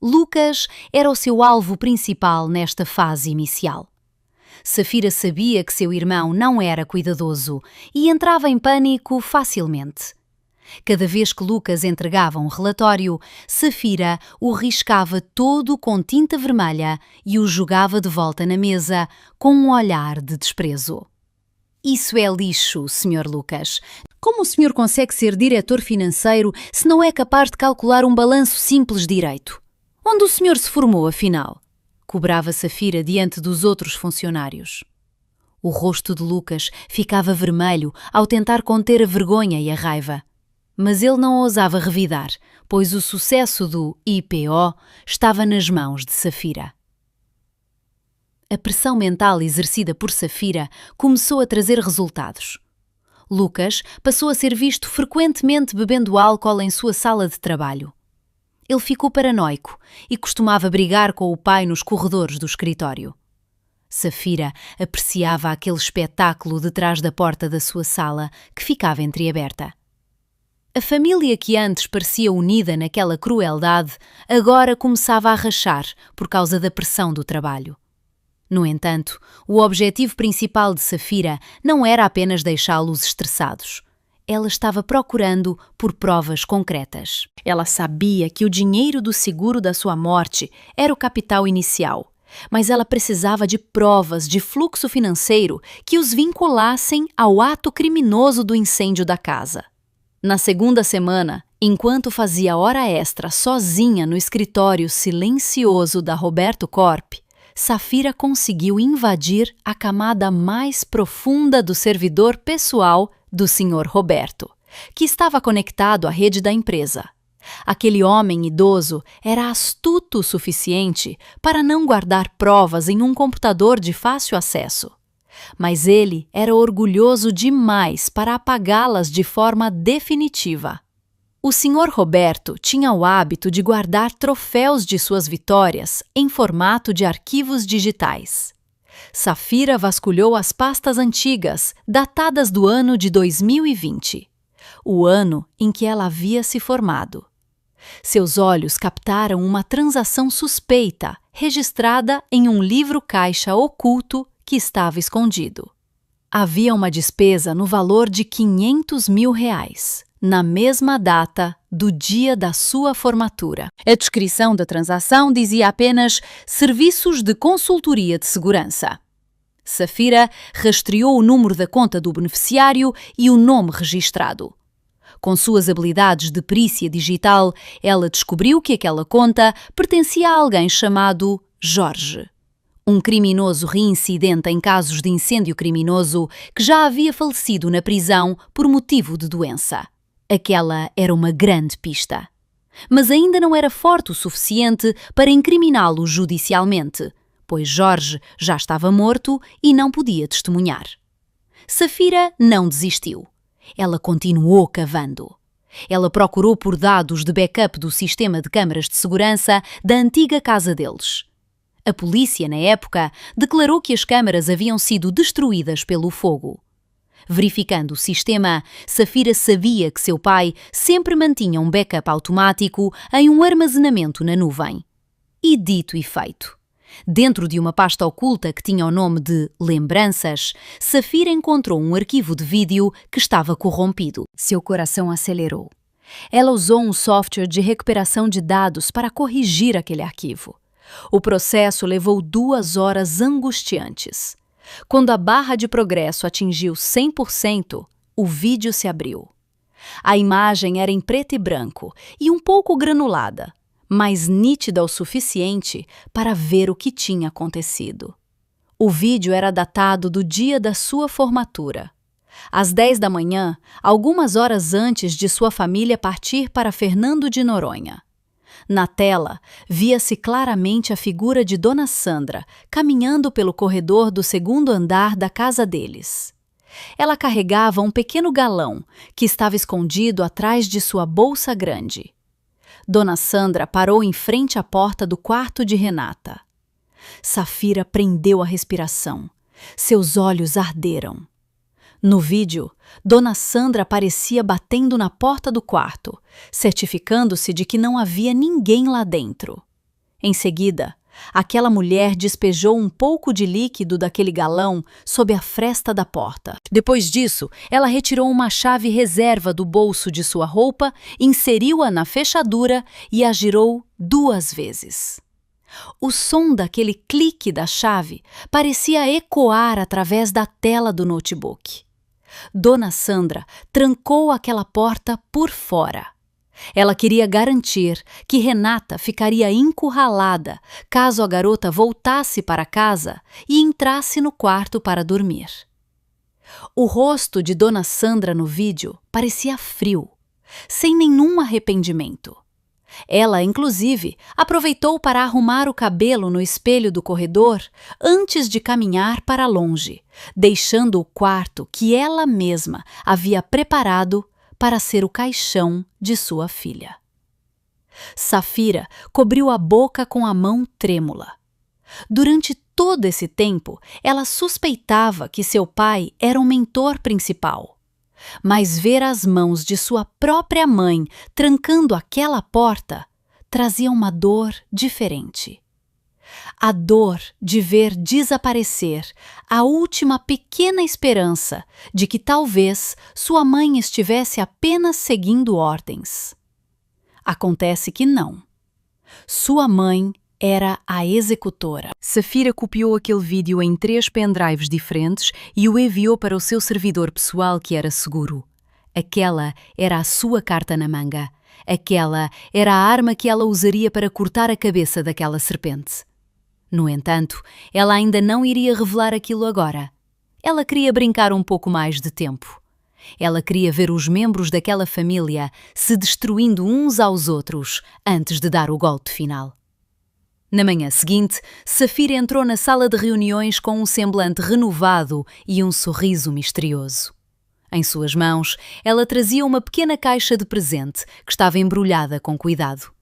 Lucas era o seu alvo principal nesta fase inicial. Safira sabia que seu irmão não era cuidadoso e entrava em pânico facilmente. Cada vez que Lucas entregava um relatório, Safira o riscava todo com tinta vermelha e o jogava de volta na mesa com um olhar de desprezo. Isso é lixo, Sr. Lucas. Como o senhor consegue ser diretor financeiro se não é capaz de calcular um balanço simples direito? Onde o senhor se formou, afinal? Cobrava Safira diante dos outros funcionários. O rosto de Lucas ficava vermelho ao tentar conter a vergonha e a raiva. Mas ele não ousava revidar, pois o sucesso do IPO estava nas mãos de Safira. A pressão mental exercida por Safira começou a trazer resultados. Lucas passou a ser visto frequentemente bebendo álcool em sua sala de trabalho. Ele ficou paranoico e costumava brigar com o pai nos corredores do escritório. Safira apreciava aquele espetáculo detrás da porta da sua sala, que ficava entreaberta. A família que antes parecia unida naquela crueldade, agora começava a rachar por causa da pressão do trabalho. No entanto, o objetivo principal de Safira não era apenas deixá-los estressados. Ela estava procurando por provas concretas. Ela sabia que o dinheiro do seguro da sua morte era o capital inicial, mas ela precisava de provas de fluxo financeiro que os vinculassem ao ato criminoso do incêndio da casa. Na segunda semana, enquanto fazia hora extra sozinha no escritório silencioso da Roberto Corp, Safira conseguiu invadir a camada mais profunda do servidor pessoal do Sr. Roberto, que estava conectado à rede da empresa. Aquele homem idoso era astuto o suficiente para não guardar provas em um computador de fácil acesso. Mas ele era orgulhoso demais para apagá-las de forma definitiva. O Sr. Roberto tinha o hábito de guardar troféus de suas vitórias em formato de arquivos digitais. Safira vasculhou as pastas antigas, datadas do ano de 2020, o ano em que ela havia se formado. Seus olhos captaram uma transação suspeita, registrada em um livro-caixa oculto que estava escondido. Havia uma despesa no valor de R$ 500 mil, na mesma data do dia da sua formatura. A descrição da transação dizia apenas serviços de consultoria de segurança. Safira rastreou o número da conta do beneficiário e o nome registrado. Com suas habilidades de perícia digital, ela descobriu que aquela conta pertencia a alguém chamado Jorge, um criminoso reincidente em casos de incêndio criminoso que já havia falecido na prisão por motivo de doença. Aquela era uma grande pista. Mas ainda não era forte o suficiente para incriminá-lo judicialmente, pois Jorge já estava morto e não podia testemunhar. Safira não desistiu. Ela continuou cavando. Ela procurou por dados de backup do sistema de câmaras de segurança da antiga casa deles. A polícia, na época, declarou que as câmaras haviam sido destruídas pelo fogo. Verificando o sistema, Safira sabia que seu pai sempre mantinha um backup automático em um armazenamento na nuvem. E dito e feito. Dentro de uma pasta oculta que tinha o nome de Lembranças, Safira encontrou um arquivo de vídeo que estava corrompido. Seu coração acelerou. Ela usou um software de recuperação de dados para corrigir aquele arquivo. O processo levou 2 horas angustiantes. Quando a barra de progresso atingiu 100%, o vídeo se abriu. A imagem era em preto e branco e um pouco granulada, mas nítida o suficiente para ver o que tinha acontecido. O vídeo era datado do dia da sua formatura. Às 10 da manhã, algumas horas antes de sua família partir para Fernando de Noronha. Na tela, via-se claramente a figura de Dona Sandra caminhando pelo corredor do 2º andar da casa deles. Ela carregava um pequeno galão que estava escondido atrás de sua bolsa grande. Dona Sandra parou em frente à porta do quarto de Renata. Safira prendeu a respiração. Seus olhos arderam. No vídeo, Dona Sandra aparecia batendo na porta do quarto, certificando-se de que não havia ninguém lá dentro. Em seguida, aquela mulher despejou um pouco de líquido daquele galão sob a fresta da porta. Depois disso, ela retirou uma chave reserva do bolso de sua roupa, inseriu-a na fechadura e a girou 2 vezes. O som daquele clique da chave parecia ecoar através da tela do notebook. Dona Sandra trancou aquela porta por fora. Ela queria garantir que Renata ficaria encurralada caso a garota voltasse para casa e entrasse no quarto para dormir. O rosto de Dona Sandra no vídeo parecia frio, sem nenhum arrependimento. Ela, inclusive, aproveitou para arrumar o cabelo no espelho do corredor antes de caminhar para longe, deixando o quarto que ela mesma havia preparado para ser o caixão de sua filha. Safira cobriu a boca com a mão trêmula. Durante todo esse tempo, ela suspeitava que seu pai era o mentor principal. Mas ver as mãos de sua própria mãe trancando aquela porta trazia uma dor diferente. A dor de ver desaparecer a última pequena esperança de que talvez sua mãe estivesse apenas seguindo ordens. Acontece que não. Sua mãe era a executora. Safira copiou aquele vídeo em 3 pendrives diferentes e o enviou para o seu servidor pessoal que era seguro. Aquela era a sua carta na manga. Aquela era a arma que ela usaria para cortar a cabeça daquela serpente. No entanto, ela ainda não iria revelar aquilo agora. Ela queria brincar um pouco mais de tempo. Ela queria ver os membros daquela família se destruindo uns aos outros antes de dar o golpe final. Na manhã seguinte, Safira entrou na sala de reuniões com um semblante renovado e um sorriso misterioso. Em suas mãos, ela trazia uma pequena caixa de presente que estava embrulhada com cuidado.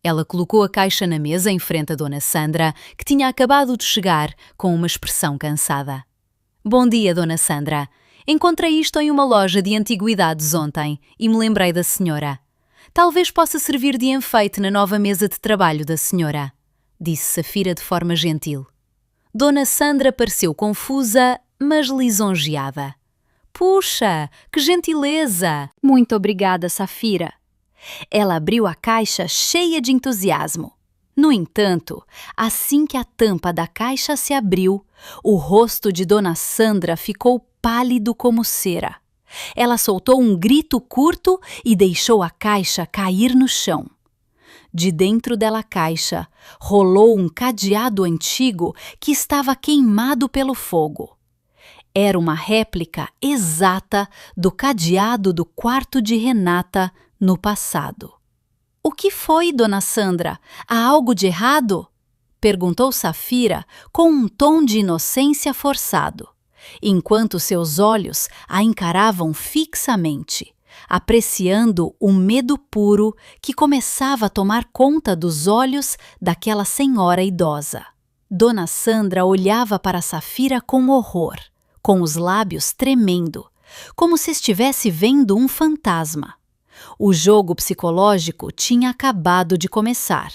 Ela colocou a caixa na mesa em frente a Dona Sandra, que tinha acabado de chegar, com uma expressão cansada. Bom dia, Dona Sandra. Encontrei isto em uma loja de antiguidades ontem e me lembrei da senhora. Talvez possa servir de enfeite na nova mesa de trabalho da senhora, disse Safira de forma gentil. Dona Sandra pareceu confusa, mas lisonjeada. Puxa, que gentileza! Muito obrigada, Safira. Ela abriu a caixa cheia de entusiasmo. No entanto, assim que a tampa da caixa se abriu, o rosto de Dona Sandra ficou pálido como cera. Ela soltou um grito curto e deixou a caixa cair no chão. De dentro dela caixa, rolou um cadeado antigo que estava queimado pelo fogo. Era uma réplica exata do cadeado do quarto de Renata no passado. O que foi, Dona Sandra? Há algo de errado? Perguntou Safira com um tom de inocência forçado, enquanto seus olhos a encaravam fixamente, apreciando o medo puro que começava a tomar conta dos olhos daquela senhora idosa. Dona Sandra olhava para Safira com horror, com os lábios tremendo, como se estivesse vendo um fantasma. O jogo psicológico tinha acabado de começar,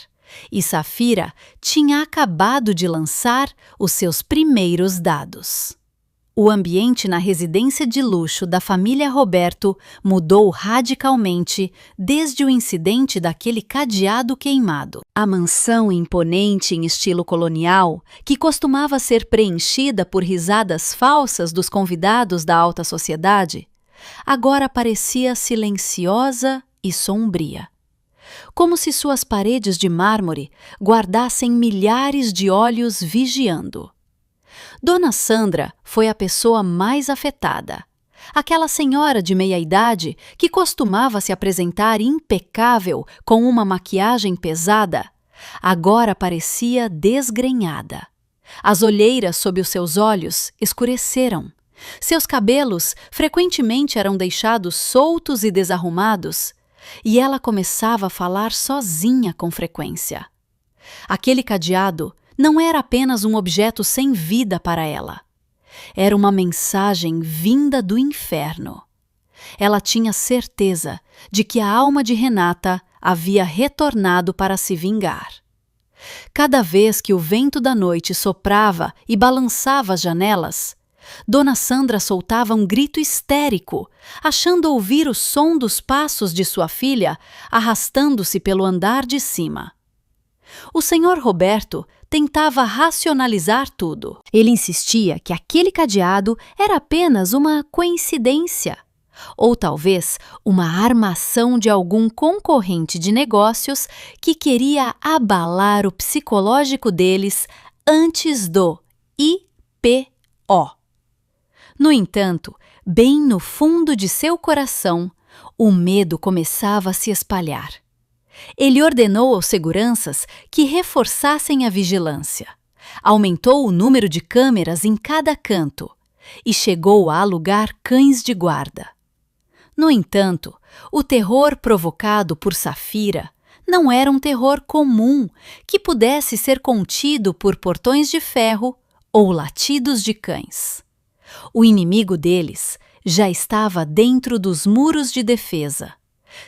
e Safira tinha acabado de lançar os seus primeiros dados. O ambiente na residência de luxo da família Roberto mudou radicalmente desde o incidente daquele cadeado queimado. A mansão imponente em estilo colonial, que costumava ser preenchida por risadas falsas dos convidados da alta sociedade, agora parecia silenciosa e sombria. Como se suas paredes de mármore guardassem milhares de olhos vigiando. Dona Sandra foi a pessoa mais afetada. Aquela senhora de meia-idade que costumava se apresentar impecável com uma maquiagem pesada, agora parecia desgrenhada. As olheiras sob os seus olhos escureceram. Seus cabelos frequentemente eram deixados soltos e desarrumados, e ela começava a falar sozinha com frequência. Aquele cadeado não era apenas um objeto sem vida para ela. Era uma mensagem vinda do inferno. Ela tinha certeza de que a alma de Renata havia retornado para se vingar. Cada vez que o vento da noite soprava e balançava as janelas, Dona Sandra soltava um grito histérico, achando ouvir o som dos passos de sua filha arrastando-se pelo andar de cima. O senhor Roberto tentava racionalizar tudo. Ele insistia que aquele cadeado era apenas uma coincidência, ou talvez uma armação de algum concorrente de negócios que queria abalar o psicológico deles antes do IPO. No entanto, bem no fundo de seu coração, o medo começava a se espalhar. Ele ordenou aos seguranças que reforçassem a vigilância, aumentou o número de câmeras em cada canto e chegou a alugar cães de guarda. No entanto, o terror provocado por Safira não era um terror comum que pudesse ser contido por portões de ferro ou latidos de cães. O inimigo deles já estava dentro dos muros de defesa,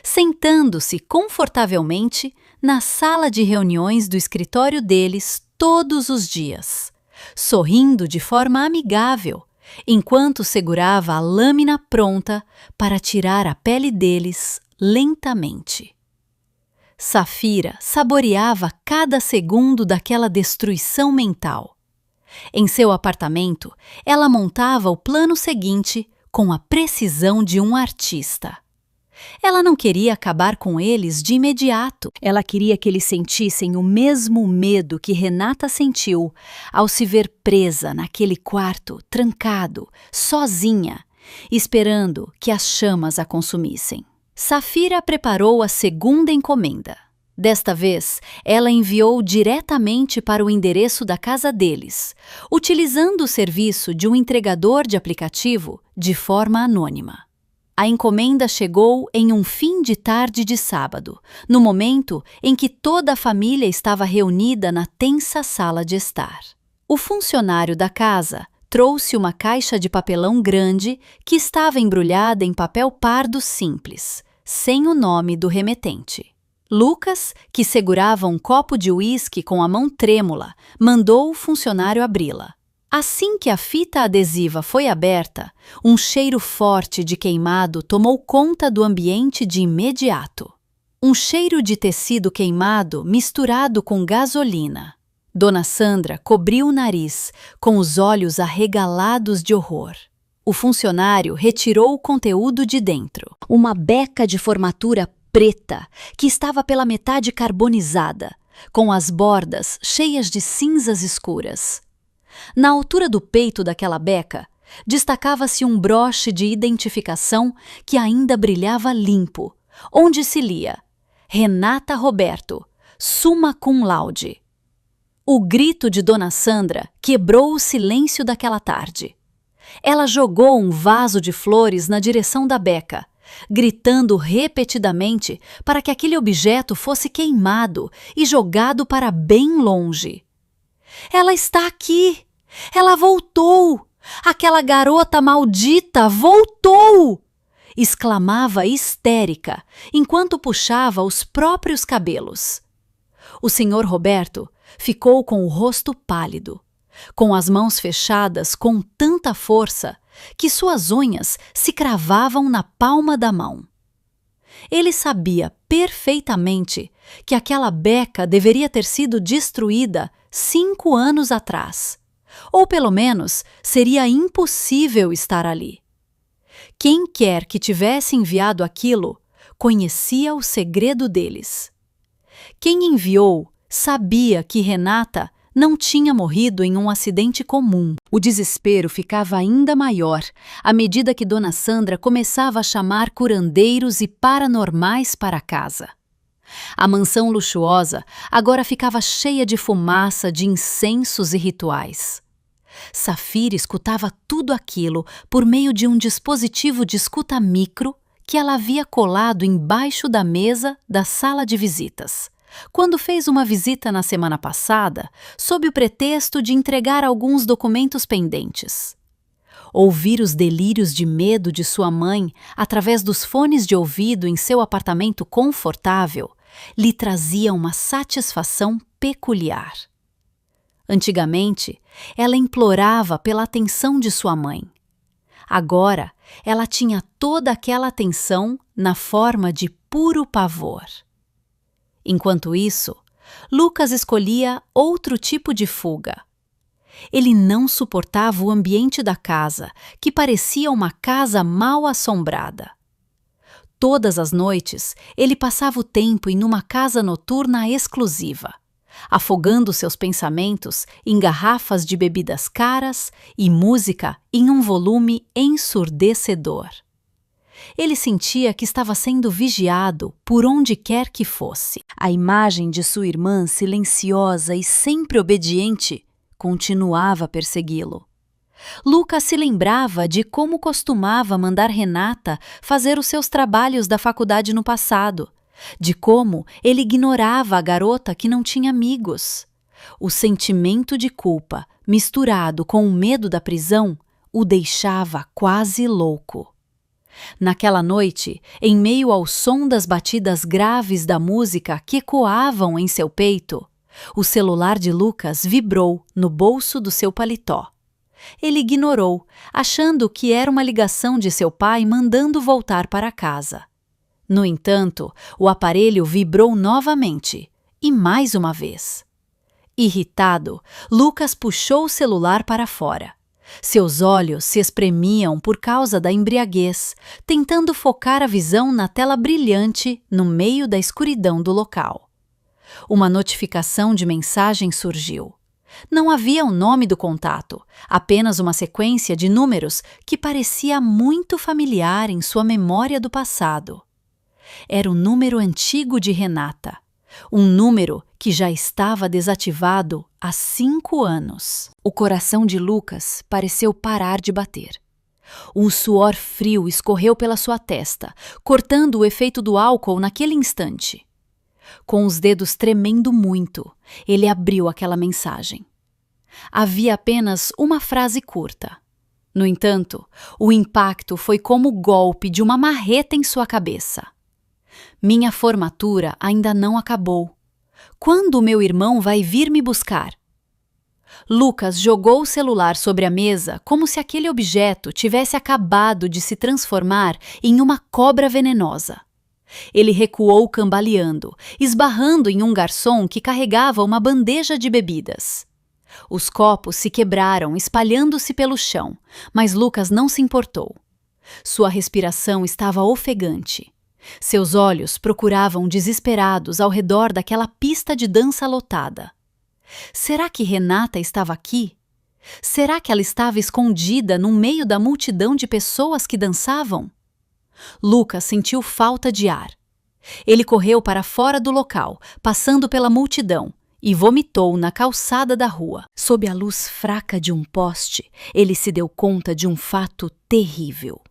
sentando-se confortavelmente na sala de reuniões do escritório deles todos os dias, sorrindo de forma amigável, enquanto segurava a lâmina pronta para tirar a pele deles lentamente. Safira saboreava cada segundo daquela destruição mental. Em seu apartamento, ela montava o plano seguinte com a precisão de um artista. Ela não queria acabar com eles de imediato. Ela queria que eles sentissem o mesmo medo que Renata sentiu ao se ver presa naquele quarto, trancado, sozinha, esperando que as chamas a consumissem. Safira preparou a segunda encomenda. Desta vez, ela enviou diretamente para o endereço da casa deles, utilizando o serviço de um entregador de aplicativo de forma anônima. A encomenda chegou em um fim de tarde de sábado, no momento em que toda a família estava reunida na tensa sala de estar. O funcionário da casa trouxe uma caixa de papelão grande que estava embrulhada em papel pardo simples, sem o nome do remetente. Lucas, que segurava um copo de uísque com a mão trêmula, mandou o funcionário abri-la. Assim que a fita adesiva foi aberta, um cheiro forte de queimado tomou conta do ambiente de imediato. Um cheiro de tecido queimado misturado com gasolina. Dona Sandra cobriu o nariz, com os olhos arregalados de horror. O funcionário retirou o conteúdo de dentro. Uma beca de formatura preta, que estava pela metade carbonizada, com as bordas cheias de cinzas escuras. Na altura do peito daquela beca, destacava-se um broche de identificação que ainda brilhava limpo, onde se lia Renata Roberto, summa cum laude. O grito de Dona Sandra quebrou o silêncio daquela tarde. Ela jogou um vaso de flores na direção da beca, gritando repetidamente para que aquele objeto fosse queimado e jogado para bem longe. Ela está aqui! Ela voltou! Aquela garota maldita voltou! Exclamava histérica, enquanto puxava os próprios cabelos. O senhor Roberto ficou com o rosto pálido, com as mãos fechadas com tanta força que suas unhas se cravavam na palma da mão. Ele sabia perfeitamente que aquela beca deveria ter sido destruída 5 anos atrás, ou pelo menos seria impossível estar ali. Quem quer que tivesse enviado aquilo conhecia o segredo deles. Quem enviou sabia que Renata não tinha morrido em um acidente comum. O desespero ficava ainda maior à medida que Dona Sandra começava a chamar curandeiros e paranormais para casa. A mansão luxuosa agora ficava cheia de fumaça, de incensos e rituais. Safira escutava tudo aquilo por meio de um dispositivo de escuta micro que ela havia colado embaixo da mesa da sala de visitas, quando fez uma visita na semana passada, sob o pretexto de entregar alguns documentos pendentes. Ouvir os delírios de medo de sua mãe através dos fones de ouvido em seu apartamento confortável lhe trazia uma satisfação peculiar. Antigamente, ela implorava pela atenção de sua mãe. Agora, ela tinha toda aquela atenção na forma de puro pavor. Enquanto isso, Lucas escolhia outro tipo de fuga. Ele não suportava o ambiente da casa, que parecia uma casa mal assombrada. Todas as noites, ele passava o tempo em uma casa noturna exclusiva, afogando seus pensamentos em garrafas de bebidas caras e música em um volume ensurdecedor. Ele sentia que estava sendo vigiado por onde quer que fosse. A imagem de sua irmã silenciosa e sempre obediente continuava a persegui-lo. Lucas se lembrava de como costumava mandar Renata fazer os seus trabalhos da faculdade no passado, de como ele ignorava a garota que não tinha amigos. O sentimento de culpa, misturado com o medo da prisão, o deixava quase louco. Naquela noite, em meio ao som das batidas graves da música que ecoavam em seu peito, o celular de Lucas vibrou no bolso do seu paletó. Ele ignorou, achando que era uma ligação de seu pai mandando voltar para casa. No entanto, o aparelho vibrou novamente, e mais uma vez. Irritado, Lucas puxou o celular para fora. Seus olhos se espremiam por causa da embriaguez, tentando focar a visão na tela brilhante no meio da escuridão do local. Uma notificação de mensagem surgiu. Não havia o nome do contato, apenas uma sequência de números que parecia muito familiar em sua memória do passado. Era o número antigo de Renata, um número que já estava desativado há 5 anos. O coração de Lucas pareceu parar de bater. Um suor frio escorreu pela sua testa, cortando o efeito do álcool naquele instante. Com os dedos tremendo muito, ele abriu aquela mensagem. Havia apenas uma frase curta. No entanto, o impacto foi como o golpe de uma marreta em sua cabeça. Minha formatura ainda não acabou. Quando meu irmão vai vir me buscar? Lucas jogou o celular sobre a mesa como se aquele objeto tivesse acabado de se transformar em uma cobra venenosa. Ele recuou cambaleando, esbarrando em um garçom que carregava uma bandeja de bebidas. Os copos se quebraram, espalhando-se pelo chão, mas Lucas não se importou. Sua respiração estava ofegante. Seus olhos procuravam desesperados ao redor daquela pista de dança lotada. Será que Renata estava aqui? Será que ela estava escondida no meio da multidão de pessoas que dançavam? Lucas sentiu falta de ar. Ele correu para fora do local, passando pela multidão, e vomitou na calçada da rua. Sob a luz fraca de um poste, ele se deu conta de um fato terrível.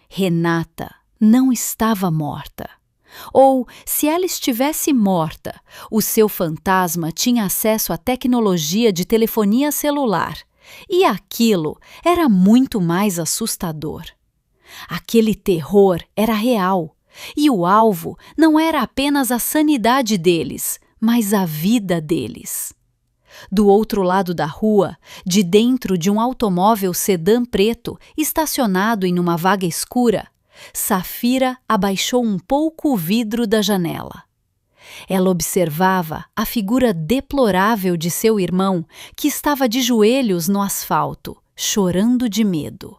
Renata não estava morta. Ou, se ela estivesse morta, o seu fantasma tinha acesso à tecnologia de telefonia celular, e aquilo era muito mais assustador. Aquele terror era real, e o alvo não era apenas a sanidade deles, mas a vida deles. Do outro lado da rua, de dentro de um automóvel sedã preto estacionado em uma vaga escura, Safira abaixou um pouco o vidro da janela. Ela observava a figura deplorável de seu irmão, que estava de joelhos no asfalto, chorando de medo.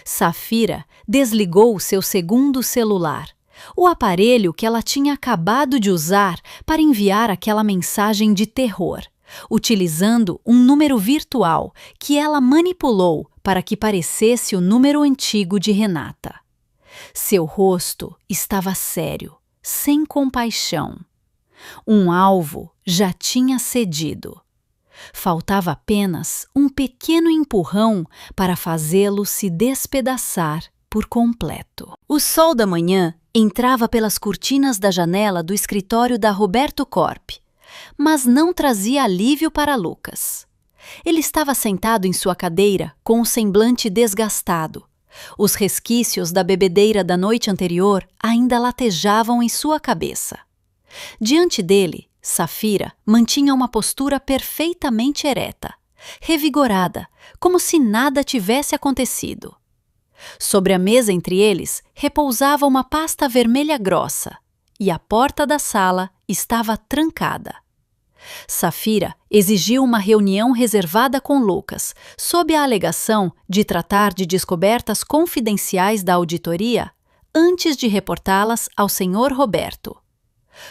Safira desligou seu segundo celular, o aparelho que ela tinha acabado de usar para enviar aquela mensagem de terror, utilizando um número virtual que ela manipulou para que parecesse o número antigo de Renata. Seu rosto estava sério, sem compaixão. Um alvo já tinha cedido. Faltava apenas um pequeno empurrão para fazê-lo se despedaçar por completo. O sol da manhã entrava pelas cortinas da janela do escritório da Roberto Corp, mas não trazia alívio para Lucas. Ele estava sentado em sua cadeira com o semblante desgastado. Os resquícios da bebedeira da noite anterior ainda latejavam em sua cabeça. Diante dele, Safira mantinha uma postura perfeitamente ereta, revigorada, como se nada tivesse acontecido. Sobre a mesa entre eles repousava uma pasta vermelha grossa, e a porta da sala estava trancada. Safira exigiu uma reunião reservada com Lucas, sob a alegação de tratar de descobertas confidenciais da auditoria antes de reportá-las ao Sr. Roberto.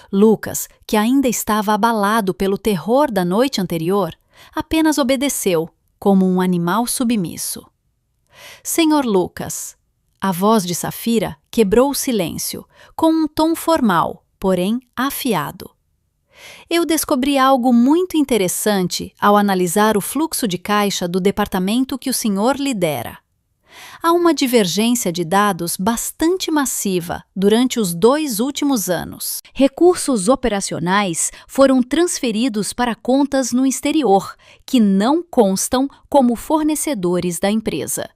Lucas, que ainda estava abalado pelo terror da noite anterior, apenas obedeceu, como um animal submisso. Sr. Lucas, a voz de Safira quebrou o silêncio, com um tom formal, porém afiado. Eu descobri algo muito interessante ao analisar o fluxo de caixa do departamento que o senhor lidera. Há uma divergência de dados bastante massiva durante os 2 últimos anos. Recursos operacionais foram transferidos para contas no exterior, que não constam como fornecedores da empresa.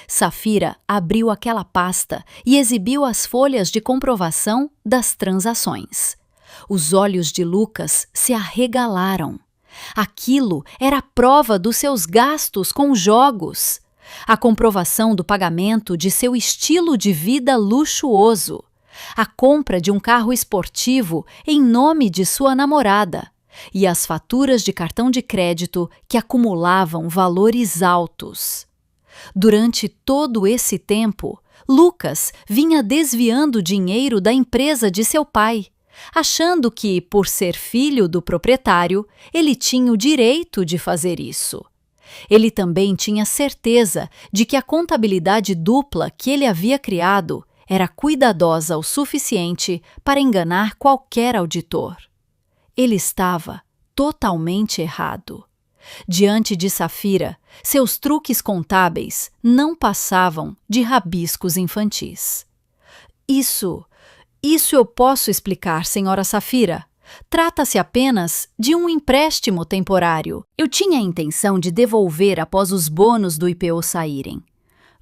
Safira abriu aquela pasta e exibiu as folhas de comprovação das transações. Os olhos de Lucas se arregalaram. Aquilo era a prova dos seus gastos com jogos. A comprovação do pagamento de seu estilo de vida luxuoso. A compra de um carro esportivo em nome de sua namorada. E as faturas de cartão de crédito que acumulavam valores altos. Durante todo esse tempo, Lucas vinha desviando dinheiro da empresa de seu pai, achando que, por ser filho do proprietário, ele tinha o direito de fazer isso. Ele também tinha certeza de que a contabilidade dupla que ele havia criado era cuidadosa o suficiente para enganar qualquer auditor. Ele estava totalmente errado. Diante de Safira, seus truques contábeis não passavam de rabiscos infantis. Isso eu posso explicar, senhora Safira. Trata-se apenas de um empréstimo temporário. Eu tinha a intenção de devolver após os bônus do IPO saírem.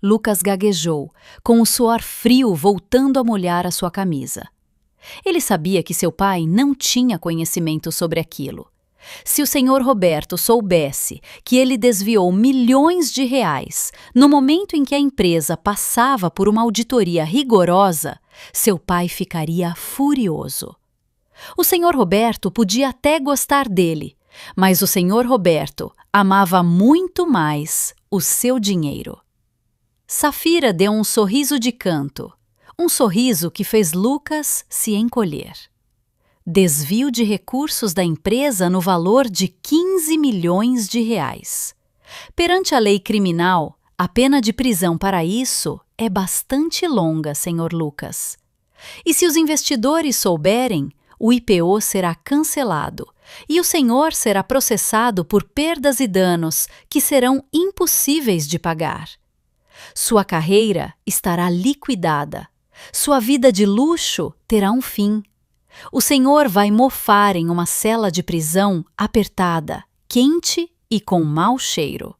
Lucas gaguejou, com o suor frio voltando a molhar a sua camisa. Ele sabia que seu pai não tinha conhecimento sobre aquilo. Se o senhor Roberto soubesse que ele desviou milhões de reais no momento em que a empresa passava por uma auditoria rigorosa, seu pai ficaria furioso. O senhor Roberto podia até gostar dele, mas o senhor Roberto amava muito mais o seu dinheiro. Safira deu um sorriso de canto, um sorriso que fez Lucas se encolher. Desvio de recursos da empresa no valor de 15 milhões de reais. Perante a lei criminal, a pena de prisão para isso é bastante longa, senhor Lucas. E se os investidores souberem, o IPO será cancelado e o senhor será processado por perdas e danos que serão impossíveis de pagar. Sua carreira estará liquidada. Sua vida de luxo terá um fim. O senhor vai mofar em uma cela de prisão apertada, quente e com mau cheiro.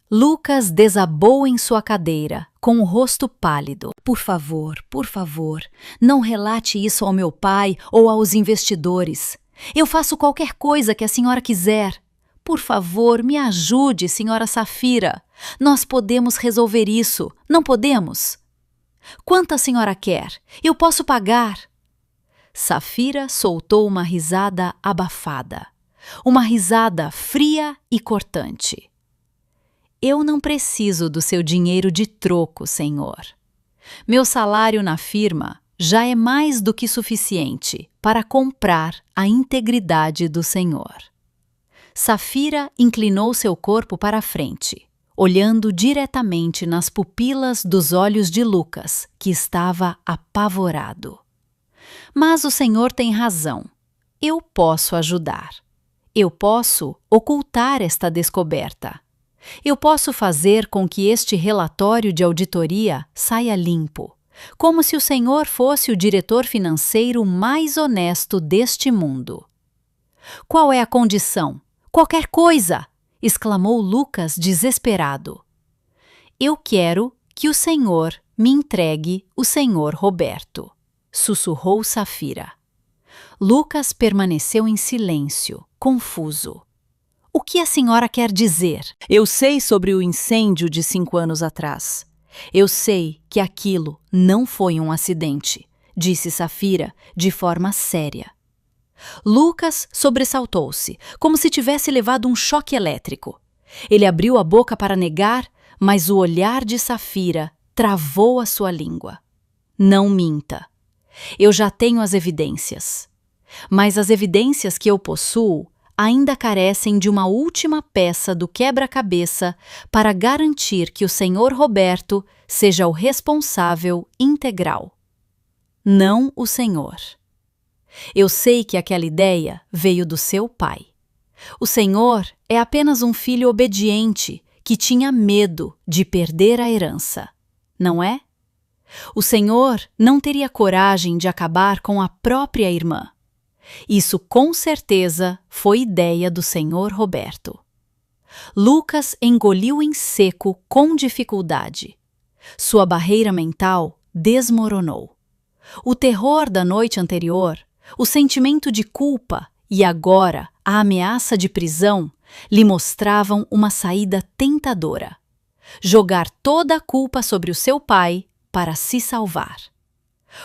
Lucas desabou em sua cadeira, com o rosto pálido. Por favor, não relate isso ao meu pai ou aos investidores. Eu faço qualquer coisa que a senhora quiser. Por favor, me ajude, senhora Safira. Nós podemos resolver isso, não podemos? Quanto a senhora quer? Eu posso pagar. Safira soltou uma risada abafada. Uma risada fria e cortante. Eu não preciso do seu dinheiro de troco, senhor. Meu salário na firma já é mais do que suficiente para comprar a integridade do senhor. Safira inclinou seu corpo para a frente, olhando diretamente nas pupilas dos olhos de Lucas, que estava apavorado. Mas o senhor tem razão. Eu posso ajudar. Eu posso ocultar esta descoberta. Eu posso fazer com que este relatório de auditoria saia limpo, como se o senhor fosse o diretor financeiro mais honesto deste mundo. Qual é a condição? Qualquer coisa! Exclamou Lucas desesperado. Eu quero que o senhor me entregue o senhor Roberto, sussurrou Safira. Lucas permaneceu em silêncio, confuso. O que a senhora quer dizer? Eu sei sobre o incêndio de 5 anos atrás. Eu sei que aquilo não foi um acidente, disse Safira de forma séria. Lucas sobressaltou-se, como se tivesse levado um choque elétrico. Ele abriu a boca para negar, mas o olhar de Safira travou a sua língua. Não minta. Eu já tenho as evidências. Mas as evidências que eu possuo ainda carecem de uma última peça do quebra-cabeça para garantir que o senhor Roberto seja o responsável integral. Não o senhor. Eu sei que aquela ideia veio do seu pai. O senhor é apenas um filho obediente que tinha medo de perder a herança, não é? O senhor não teria coragem de acabar com a própria irmã. Isso com certeza foi ideia do senhor Roberto. Lucas engoliu em seco com dificuldade. Sua barreira mental desmoronou. O terror da noite anterior, o sentimento de culpa e agora a ameaça de prisão lhe mostravam uma saída tentadora. Jogar toda a culpa sobre o seu pai para se salvar.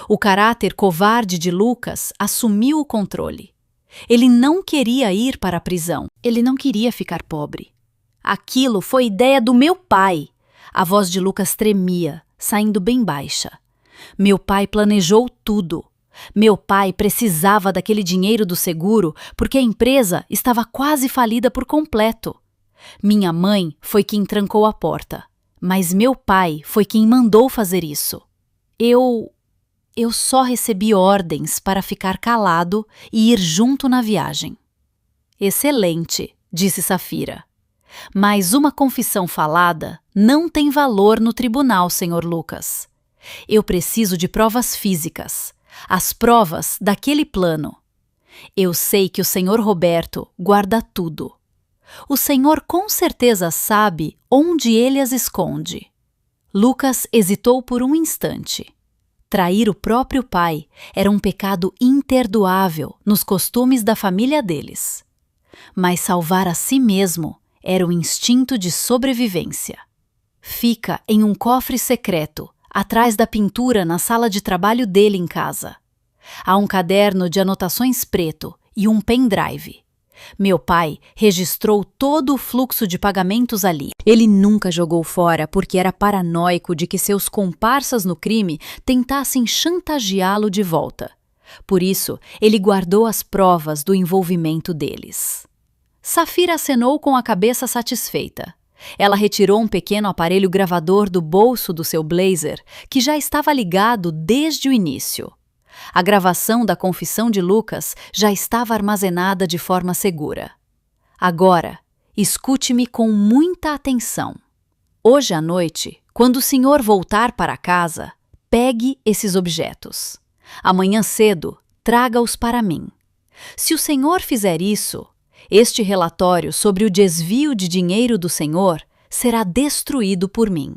O caráter covarde de Lucas assumiu o controle. Ele não queria ir para a prisão. Ele não queria ficar pobre. Aquilo foi ideia do meu pai. A voz de Lucas tremia, saindo bem baixa. Meu pai planejou tudo. Meu pai precisava daquele dinheiro do seguro porque a empresa estava quase falida por completo. Minha mãe foi quem trancou a porta, mas meu pai foi quem mandou fazer isso. Eu só recebi ordens para ficar calado e ir junto na viagem. Excelente, disse Safira. Mas uma confissão falada não tem valor no tribunal, Sr. Lucas. Eu preciso de provas físicas, as provas daquele plano. Eu sei que o Sr. Roberto guarda tudo. O senhor com certeza sabe onde ele as esconde. Lucas hesitou por um instante. Trair o próprio pai era um pecado imperdoável nos costumes da família deles. Mas salvar a si mesmo era o instinto de sobrevivência. Fica em um cofre secreto, atrás da pintura na sala de trabalho dele em casa. Há um caderno de anotações preto e um pendrive. Meu pai registrou todo o fluxo de pagamentos ali. Ele nunca jogou fora porque era paranoico de que seus comparsas no crime tentassem chantageá-lo de volta. Por isso, ele guardou as provas do envolvimento deles. Safira acenou com a cabeça satisfeita. Ela retirou um pequeno aparelho gravador do bolso do seu blazer, que já estava ligado desde o início. A gravação da confissão de Lucas já estava armazenada de forma segura. Agora, escute-me com muita atenção. Hoje à noite, quando o senhor voltar para casa, pegue esses objetos. Amanhã cedo, traga-os para mim. Se o senhor fizer isso, este relatório sobre o desvio de dinheiro do senhor será destruído por mim.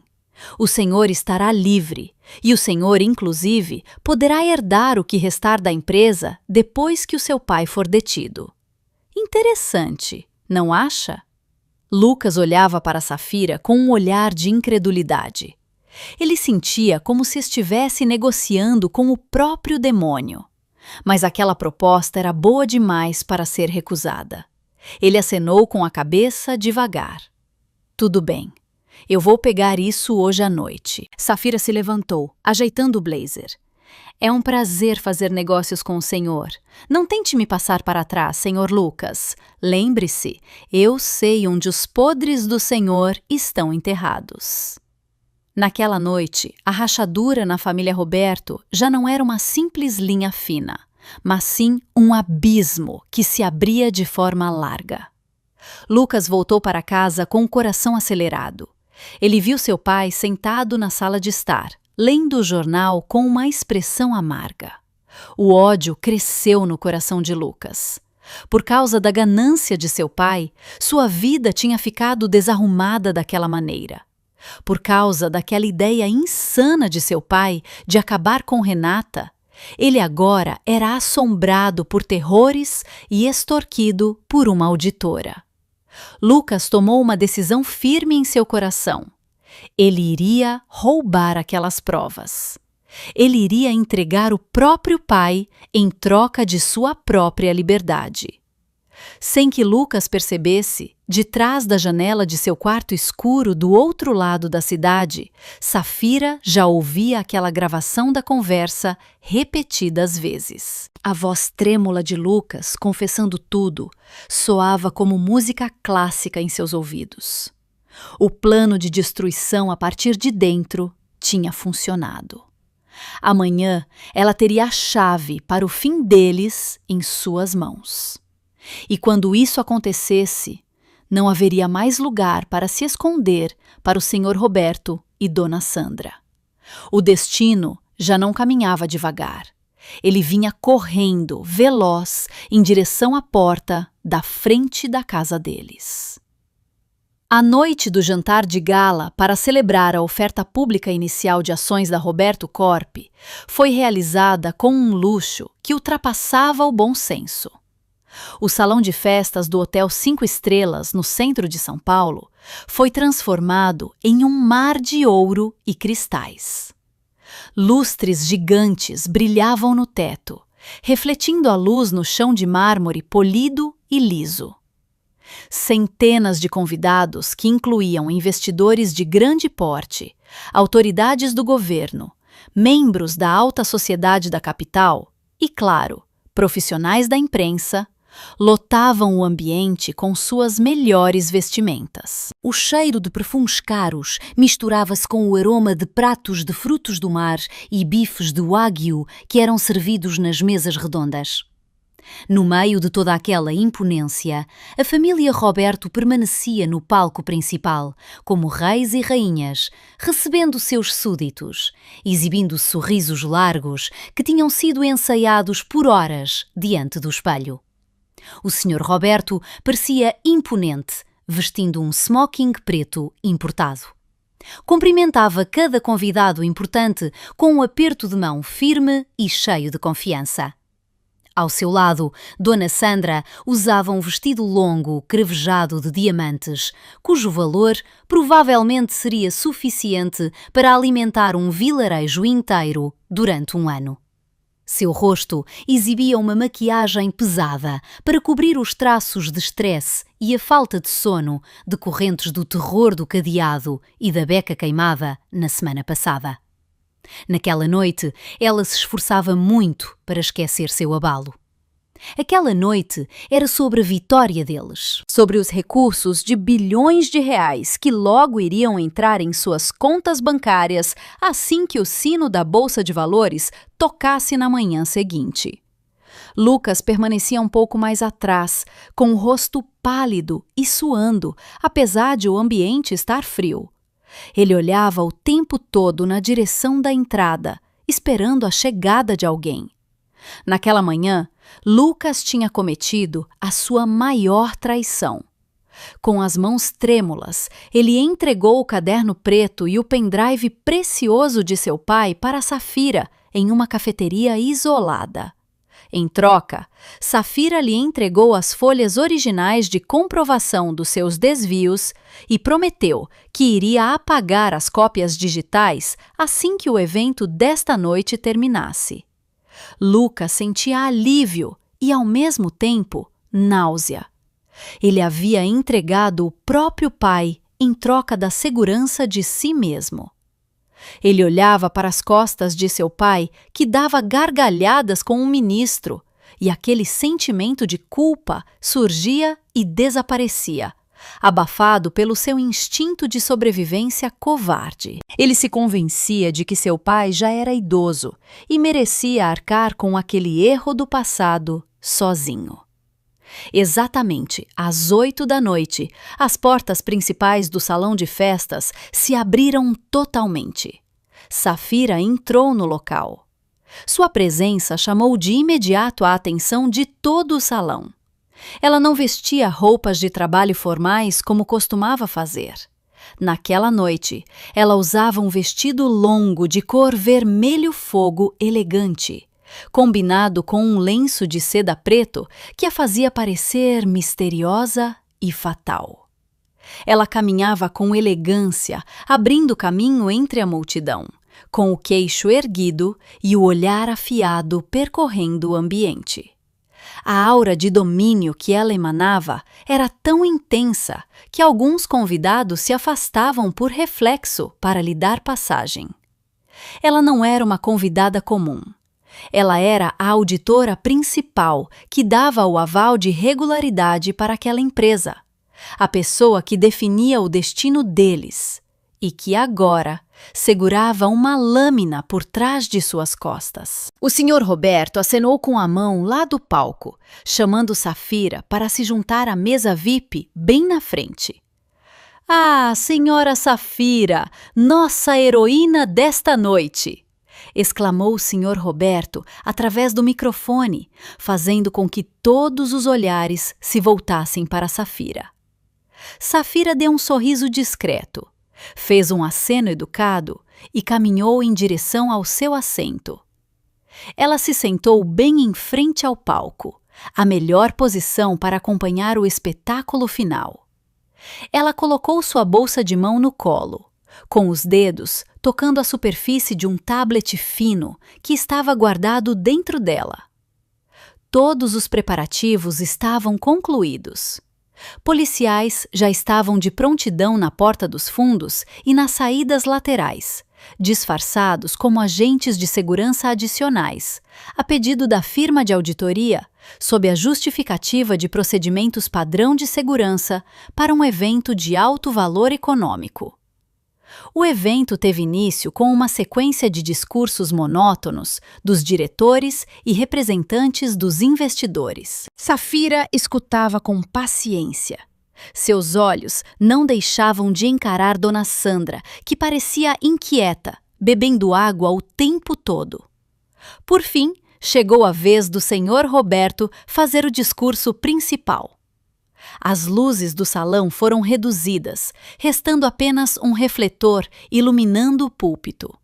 O senhor estará livre e o senhor, inclusive, poderá herdar o que restar da empresa depois que o seu pai for detido. Interessante, não acha? Lucas olhava para Safira com um olhar de incredulidade. Ele sentia como se estivesse negociando com o próprio demônio. Mas aquela proposta era boa demais para ser recusada. Ele acenou com a cabeça devagar. Tudo bem. Eu vou pegar isso hoje à noite. Safira se levantou, ajeitando o blazer. É um prazer fazer negócios com o senhor. Não tente me passar para trás, senhor Lucas. Lembre-se, eu sei onde os podres do senhor estão enterrados. Naquela noite, a rachadura na família Roberto já não era uma simples linha fina, mas sim um abismo que se abria de forma larga. Lucas voltou para casa com o coração acelerado. Ele viu seu pai sentado na sala de estar, lendo o jornal com uma expressão amarga. O ódio cresceu no coração de Lucas. Por causa da ganância de seu pai, sua vida tinha ficado desarrumada daquela maneira. Por causa daquela ideia insana de seu pai de acabar com Renata, ele agora era assombrado por terrores e extorquido por uma auditora. Lucas tomou uma decisão firme em seu coração. Ele iria roubar aquelas provas. Ele iria entregar o próprio pai em troca de sua própria liberdade. Sem que Lucas percebesse, de trás da janela de seu quarto escuro do outro lado da cidade, Safira já ouvia aquela gravação da conversa repetidas vezes. A voz trêmula de Lucas, confessando tudo, soava como música clássica em seus ouvidos. O plano de destruição a partir de dentro tinha funcionado. Amanhã ela teria a chave para o fim deles em suas mãos. E quando isso acontecesse, não haveria mais lugar para se esconder para o Sr. Roberto e Dona Sandra. O destino já não caminhava devagar. Ele vinha correndo, veloz, em direção à porta da frente da casa deles. A noite do jantar de gala para celebrar a oferta pública inicial de ações da Roberto Corp foi realizada com um luxo que ultrapassava o bom senso. O salão de festas do Hotel 5 Estrelas, no centro de São Paulo, foi transformado em um mar de ouro e cristais. Lustres gigantes brilhavam no teto, refletindo a luz no chão de mármore polido e liso. Centenas de convidados, que incluíam investidores de grande porte, autoridades do governo, membros da alta sociedade da capital e, claro, profissionais da imprensa, lotavam o ambiente com suas melhores vestimentas. O cheiro de perfumes caros misturava-se com o aroma de pratos de frutos do mar e bifes de wagyu que eram servidos nas mesas redondas. No meio de toda aquela imponência, a família Roberto permanecia no palco principal, como reis e rainhas, recebendo seus súditos, exibindo sorrisos largos que tinham sido ensaiados por horas diante do espelho. O Sr. Roberto parecia imponente, vestindo um smoking preto importado. Cumprimentava cada convidado importante com um aperto de mão firme e cheio de confiança. Ao seu lado, Dona Sandra usava um vestido longo, crevejado de diamantes, cujo valor provavelmente seria suficiente para alimentar um vilarejo inteiro durante um ano. Seu rosto exibia uma maquiagem pesada para cobrir os traços de estresse e a falta de sono decorrentes do terror do cadeado e da beca queimada na semana passada. Naquela noite, ela se esforçava muito para esquecer seu abalo. Aquela noite era sobre a vitória deles, sobre os recursos de bilhões de reais que logo iriam entrar em suas contas bancárias assim que o sino da Bolsa de Valores tocasse na manhã seguinte. Lucas permanecia um pouco mais atrás, com o rosto pálido e suando, apesar de o ambiente estar frio. Ele olhava o tempo todo na direção da entrada, esperando a chegada de alguém. Naquela manhã, Lucas tinha cometido a sua maior traição. Com as mãos trêmulas, ele entregou o caderno preto e o pendrive precioso de seu pai para Safira em uma cafeteria isolada. Em troca, Safira lhe entregou as folhas originais de comprovação dos seus desvios e prometeu que iria apagar as cópias digitais assim que o evento desta noite terminasse. Lucas sentia alívio e, ao mesmo tempo, náusea. Ele havia entregado o próprio pai em troca da segurança de si mesmo. Ele olhava para as costas de seu pai, que dava gargalhadas com um ministro, e aquele sentimento de culpa surgia e desaparecia, abafado pelo seu instinto de sobrevivência covarde. Ele se convencia de que seu pai já era idoso e merecia arcar com aquele erro do passado sozinho. Exatamente às 8 da noite, as portas principais do salão de festas se abriram totalmente. Safira entrou no local. Sua presença chamou de imediato a atenção de todo o salão. Ela não vestia roupas de trabalho formais como costumava fazer. Naquela noite, ela usava um vestido longo de cor vermelho-fogo elegante, combinado com um lenço de seda preto que a fazia parecer misteriosa e fatal. Ela caminhava com elegância, abrindo caminho entre a multidão, com o queixo erguido e o olhar afiado percorrendo o ambiente. A aura de domínio que ela emanava era tão intensa que alguns convidados se afastavam por reflexo para lhe dar passagem. Ela não era uma convidada comum. Ela era a auditora principal que dava o aval de regularidade para aquela empresa, a pessoa que definia o destino deles e que agora segurava uma lâmina por trás de suas costas. O Sr. Roberto acenou com a mão lá do palco, chamando Safira para se juntar à mesa VIP bem na frente. "Ah, Senhora Safira, nossa heroína desta noite!" exclamou o Sr. Roberto através do microfone, fazendo com que todos os olhares se voltassem para Safira. Safira deu um sorriso discreto, fez um aceno educado e caminhou em direção ao seu assento. Ela se sentou bem em frente ao palco, a melhor posição para acompanhar o espetáculo final. Ela colocou sua bolsa de mão no colo, com os dedos tocando a superfície de um tablet fino que estava guardado dentro dela. Todos os preparativos estavam concluídos. Policiais já estavam de prontidão na porta dos fundos e nas saídas laterais, disfarçados como agentes de segurança adicionais, a pedido da firma de auditoria, sob a justificativa de procedimentos padrão de segurança para um evento de alto valor econômico. O evento teve início com uma sequência de discursos monótonos dos diretores e representantes dos investidores. Safira escutava com paciência. Seus olhos não deixavam de encarar Dona Sandra, que parecia inquieta, bebendo água o tempo todo. Por fim, chegou a vez do Sr. Roberto fazer o discurso principal. As luzes do salão foram reduzidas, restando apenas um refletor iluminando o púlpito.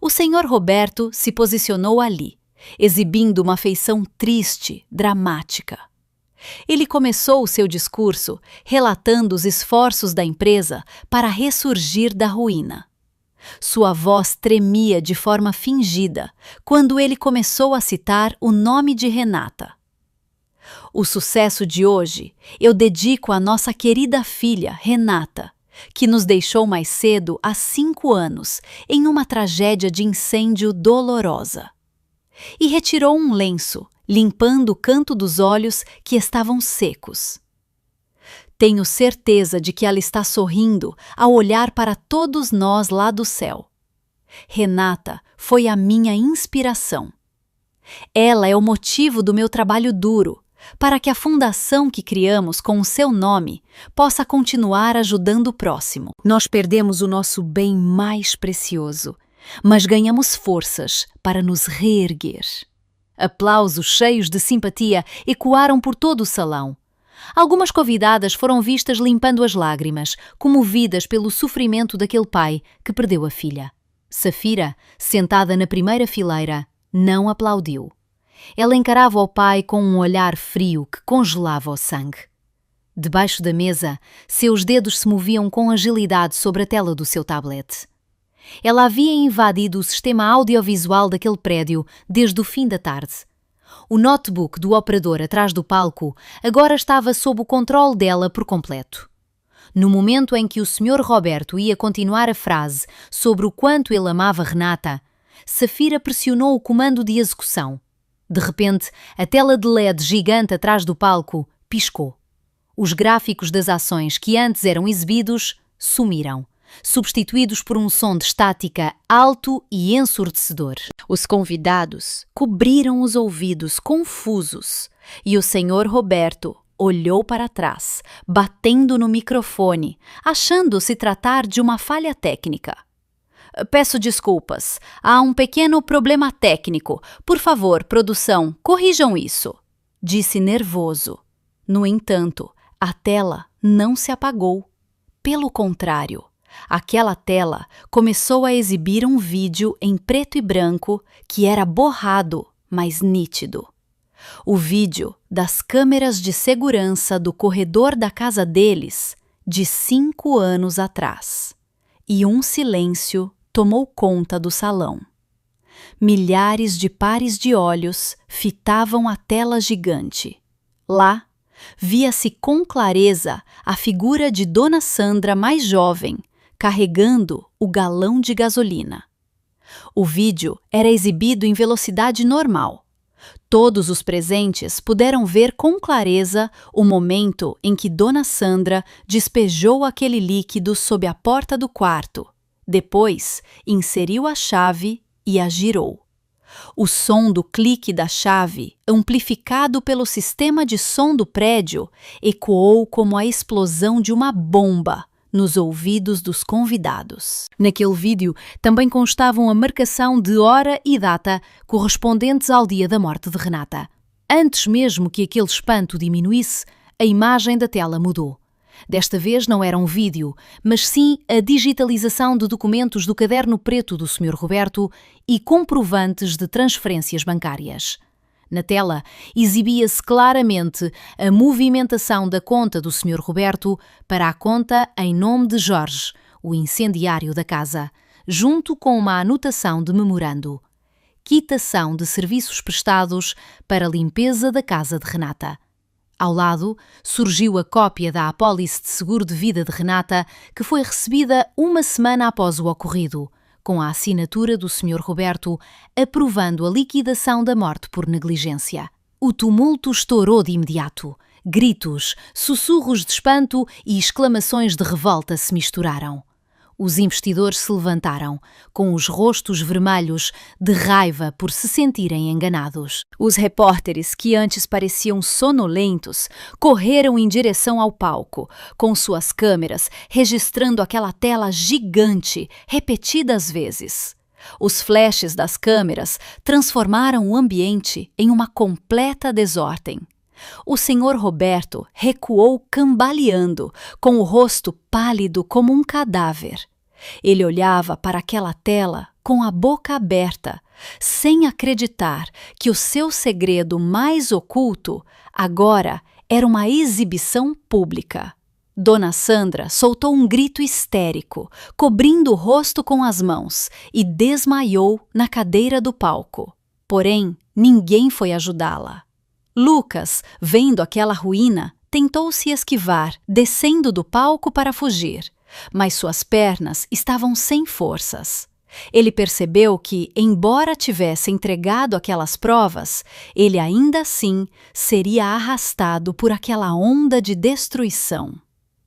O Sr. Roberto se posicionou ali, exibindo uma feição triste, dramática. Ele começou o seu discurso relatando os esforços da empresa para ressurgir da ruína. Sua voz tremia de forma fingida quando ele começou a citar o nome de Renata. O sucesso de hoje eu dedico à nossa querida filha, Renata, que nos deixou mais cedo há 5 anos em uma tragédia de incêndio dolorosa. E retirou um lenço, limpando o canto dos olhos que estavam secos. Tenho certeza de que ela está sorrindo ao olhar para todos nós lá do céu. Renata foi a minha inspiração. Ela é o motivo do meu trabalho duro, para que a fundação que criamos com o seu nome possa continuar ajudando o próximo. Nós perdemos o nosso bem mais precioso, mas ganhamos forças para nos reerguer. Aplausos cheios de simpatia ecoaram por todo o salão. Algumas convidadas foram vistas limpando as lágrimas, comovidas pelo sofrimento daquele pai que perdeu a filha. Safira, sentada na primeira fileira, não aplaudiu. Ela encarava o pai com um olhar frio que congelava o sangue. Debaixo da mesa, seus dedos se moviam com agilidade sobre a tela do seu tablet. Ela havia invadido o sistema audiovisual daquele prédio desde o fim da tarde. O notebook do operador atrás do palco agora estava sob o controle dela por completo. No momento em que o Sr. Roberto ia continuar a frase sobre o quanto ele amava Renata, Safira pressionou o comando de execução. De repente, a tela de LED gigante atrás do palco piscou. Os gráficos das ações que antes eram exibidos sumiram, substituídos por um som de estática alto e ensurdecedor. Os convidados cobriram os ouvidos confusos e o Sr. Roberto olhou para trás, batendo no microfone, achando se tratar de uma falha técnica. Peço desculpas, há um pequeno problema técnico. Por favor, produção, corrijam isso, disse nervoso. No entanto, a tela não se apagou. Pelo contrário, aquela tela começou a exibir um vídeo em preto e branco que era borrado, mas nítido. O vídeo das câmeras de segurança do corredor da casa deles de 5 anos atrás. E um silêncio tomou conta do salão. Milhares de pares de olhos fitavam a tela gigante. Lá, via-se com clareza a figura de Dona Sandra mais jovem, carregando o galão de gasolina. O vídeo era exibido em velocidade normal. Todos os presentes puderam ver com clareza o momento em que Dona Sandra despejou aquele líquido sob a porta do quarto. Depois, inseriu a chave e a girou. O som do clique da chave, amplificado pelo sistema de som do prédio, ecoou como a explosão de uma bomba nos ouvidos dos convidados. Naquele vídeo também constavam a marcação de hora e data correspondentes ao dia da morte de Renata. Antes mesmo que aquele espanto diminuísse, a imagem da tela mudou. Desta vez não era um vídeo, mas sim a digitalização de documentos do caderno preto do Sr. Roberto e comprovantes de transferências bancárias. Na tela, exibia-se claramente a movimentação da conta do Sr. Roberto para a conta em nome de Jorge, o incendiário da casa, junto com uma anotação de memorando: quitação de serviços prestados para limpeza da casa de Renata. Ao lado, surgiu a cópia da apólice de seguro de vida de Renata, que foi recebida uma semana após o ocorrido, com a assinatura do Sr. Roberto, aprovando a liquidação da morte por negligência. O tumulto estourou de imediato. Gritos, sussurros de espanto e exclamações de revolta se misturaram. Os investidores se levantaram, com os rostos vermelhos de raiva por se sentirem enganados. Os repórteres, que antes pareciam sonolentos, correram em direção ao palco, com suas câmeras registrando aquela tela gigante, repetidas vezes. Os flashes das câmeras transformaram o ambiente em uma completa desordem. O senhor Roberto recuou cambaleando, com o rosto pálido como um cadáver. Ele olhava para aquela tela com a boca aberta, sem acreditar que o seu segredo mais oculto agora era uma exibição pública. Dona Sandra soltou um grito histérico, cobrindo o rosto com as mãos, e desmaiou na cadeira do palco. Porém, ninguém foi ajudá-la. Lucas, vendo aquela ruína, tentou se esquivar, descendo do palco para fugir, mas suas pernas estavam sem forças. Ele percebeu que, embora tivesse entregado aquelas provas, ele ainda assim seria arrastado por aquela onda de destruição.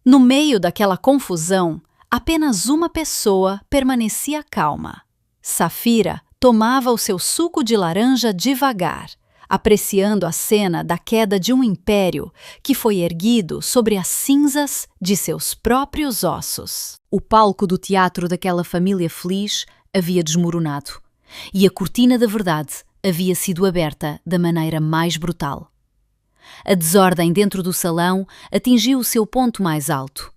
No meio daquela confusão, apenas uma pessoa permanecia calma. Safira tomava o seu suco de laranja devagar, apreciando a cena da queda de um império que foi erguido sobre as cinzas de seus próprios ossos. O palco do teatro daquela família feliz havia desmoronado, e a cortina da verdade havia sido aberta da maneira mais brutal. A desordem dentro do salão atingiu o seu ponto mais alto.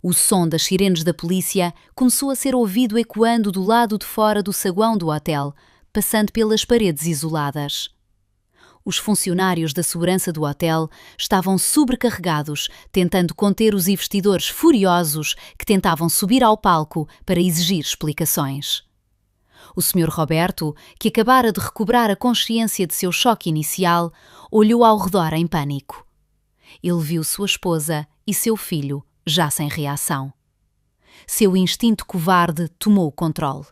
O som das sirenes da polícia começou a ser ouvido ecoando do lado de fora do saguão do hotel, passando pelas paredes isoladas. Os funcionários da segurança do hotel estavam sobrecarregados, tentando conter os investidores furiosos que tentavam subir ao palco para exigir explicações. O Sr. Roberto, que acabara de recobrar a consciência de seu choque inicial, olhou ao redor em pânico. Ele viu sua esposa e seu filho já sem reação. Seu instinto covarde tomou o controle.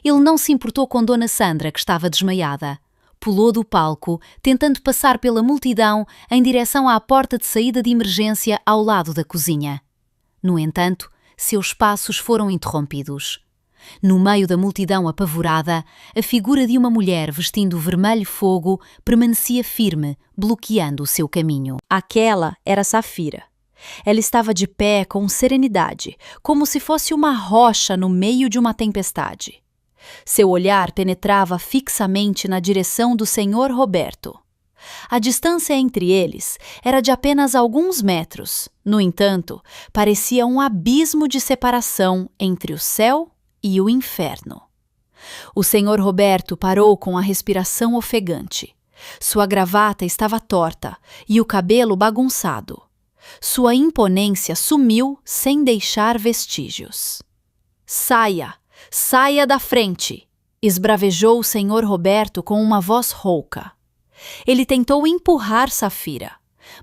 Ele não se importou com Dona Sandra, que estava desmaiada. Pulou do palco, tentando passar pela multidão em direção à porta de saída de emergência ao lado da cozinha. No entanto, seus passos foram interrompidos. No meio da multidão apavorada, a figura de uma mulher vestindo vermelho fogo permanecia firme, bloqueando o seu caminho. Aquela era Safira. Ela estava de pé com serenidade, como se fosse uma rocha no meio de uma tempestade. Seu olhar penetrava fixamente na direção do senhor Roberto. A distância entre eles era de apenas alguns metros. No entanto, parecia um abismo de separação entre o céu e o inferno. O senhor Roberto parou com a respiração ofegante. Sua gravata estava torta e o cabelo bagunçado. Sua imponência sumiu sem deixar vestígios. Saia! Saia da frente! Esbravejou o senhor Roberto com uma voz rouca. Ele tentou empurrar Safira,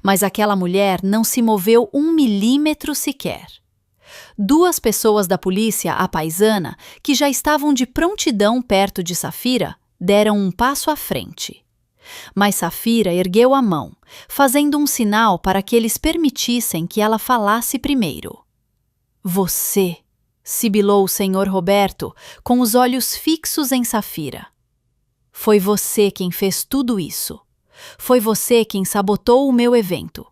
mas aquela mulher não se moveu 1 milímetro sequer. 2 pessoas da polícia à paisana, que já estavam de prontidão perto de Safira, deram um passo à frente. Mas Safira ergueu a mão, fazendo um sinal para que eles permitissem que ela falasse primeiro. Você, sibilou o senhor Roberto, com os olhos fixos em Safira. Foi você quem fez tudo isso. Foi você quem sabotou o meu evento.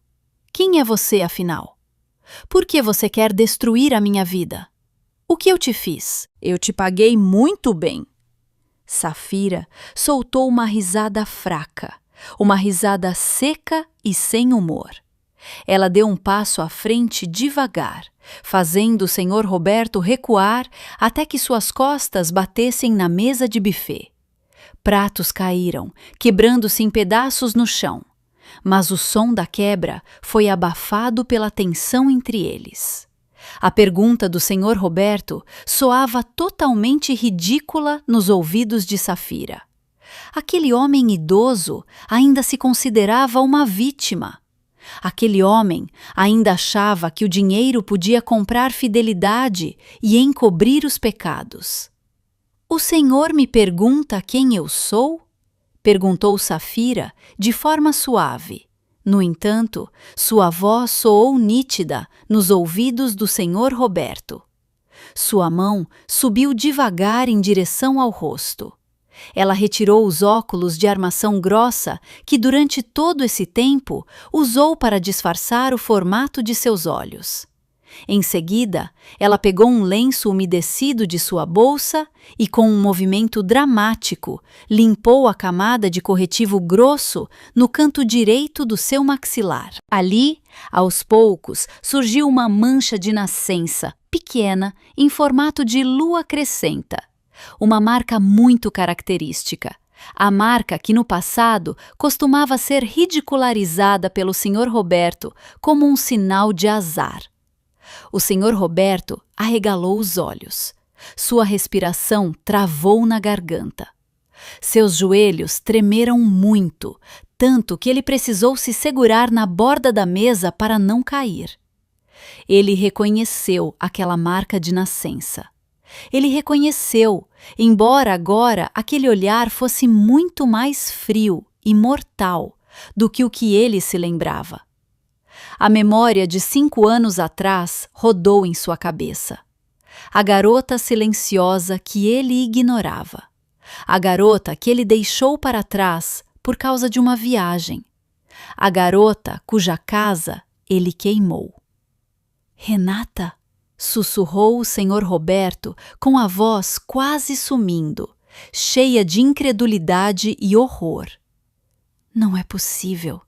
Quem é você, afinal? Por que você quer destruir a minha vida? O que eu te fiz? Eu te paguei muito bem. Safira soltou uma risada fraca, uma risada seca e sem humor. Ela deu um passo à frente devagar, fazendo o senhor Roberto recuar até que suas costas batessem na mesa de buffet. Pratos caíram, quebrando-se em pedaços no chão, mas o som da quebra foi abafado pela tensão entre eles. A pergunta do senhor Roberto soava totalmente ridícula nos ouvidos de Safira. Aquele homem idoso ainda se considerava uma vítima. Aquele homem ainda achava que o dinheiro podia comprar fidelidade e encobrir os pecados. O senhor me pergunta quem eu sou? Perguntou Safira de forma suave. No entanto, sua voz soou nítida nos ouvidos do senhor Roberto. Sua mão subiu devagar em direção ao rosto. Ela retirou os óculos de armação grossa que, durante todo esse tempo, usou para disfarçar o formato de seus olhos. Em seguida, ela pegou um lenço umedecido de sua bolsa e, com um movimento dramático, limpou a camada de corretivo grosso no canto direito do seu maxilar. Ali, aos poucos, surgiu uma mancha de nascença, pequena, em formato de lua crescenta. Uma marca muito característica. A marca que no passado costumava ser ridicularizada pelo Sr. Roberto como um sinal de azar. O Sr. Roberto arregalou os olhos. Sua respiração travou na garganta. Seus joelhos tremeram muito, tanto que ele precisou se segurar na borda da mesa para não cair. Ele reconheceu aquela marca de nascença. Ele reconheceu, embora agora aquele olhar fosse muito mais frio e mortal do que o que ele se lembrava. A memória de 5 anos atrás rodou em sua cabeça. A garota silenciosa que ele ignorava. A garota que ele deixou para trás por causa de uma viagem. A garota cuja casa ele queimou. Renata? Sussurrou o Sr. Roberto com a voz quase sumindo, cheia de incredulidade e horror. Não é possível.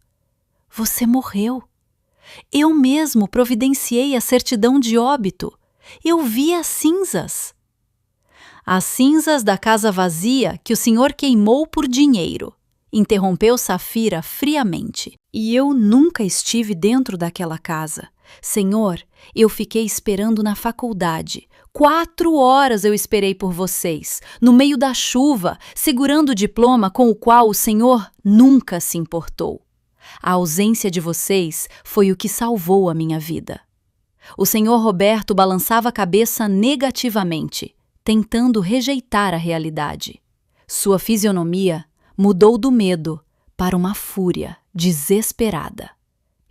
Você morreu. Eu mesmo providenciei a certidão de óbito. Eu vi as cinzas. As cinzas da casa vazia que o senhor queimou por dinheiro, interrompeu Safira friamente. E eu nunca estive dentro daquela casa. Senhor, eu fiquei esperando na faculdade. 4 horas eu esperei por vocês, no meio da chuva, segurando o diploma com o qual o senhor nunca se importou. A ausência de vocês foi o que salvou a minha vida. O senhor Roberto balançava a cabeça negativamente, tentando rejeitar a realidade. Sua fisionomia mudou do medo para uma fúria desesperada.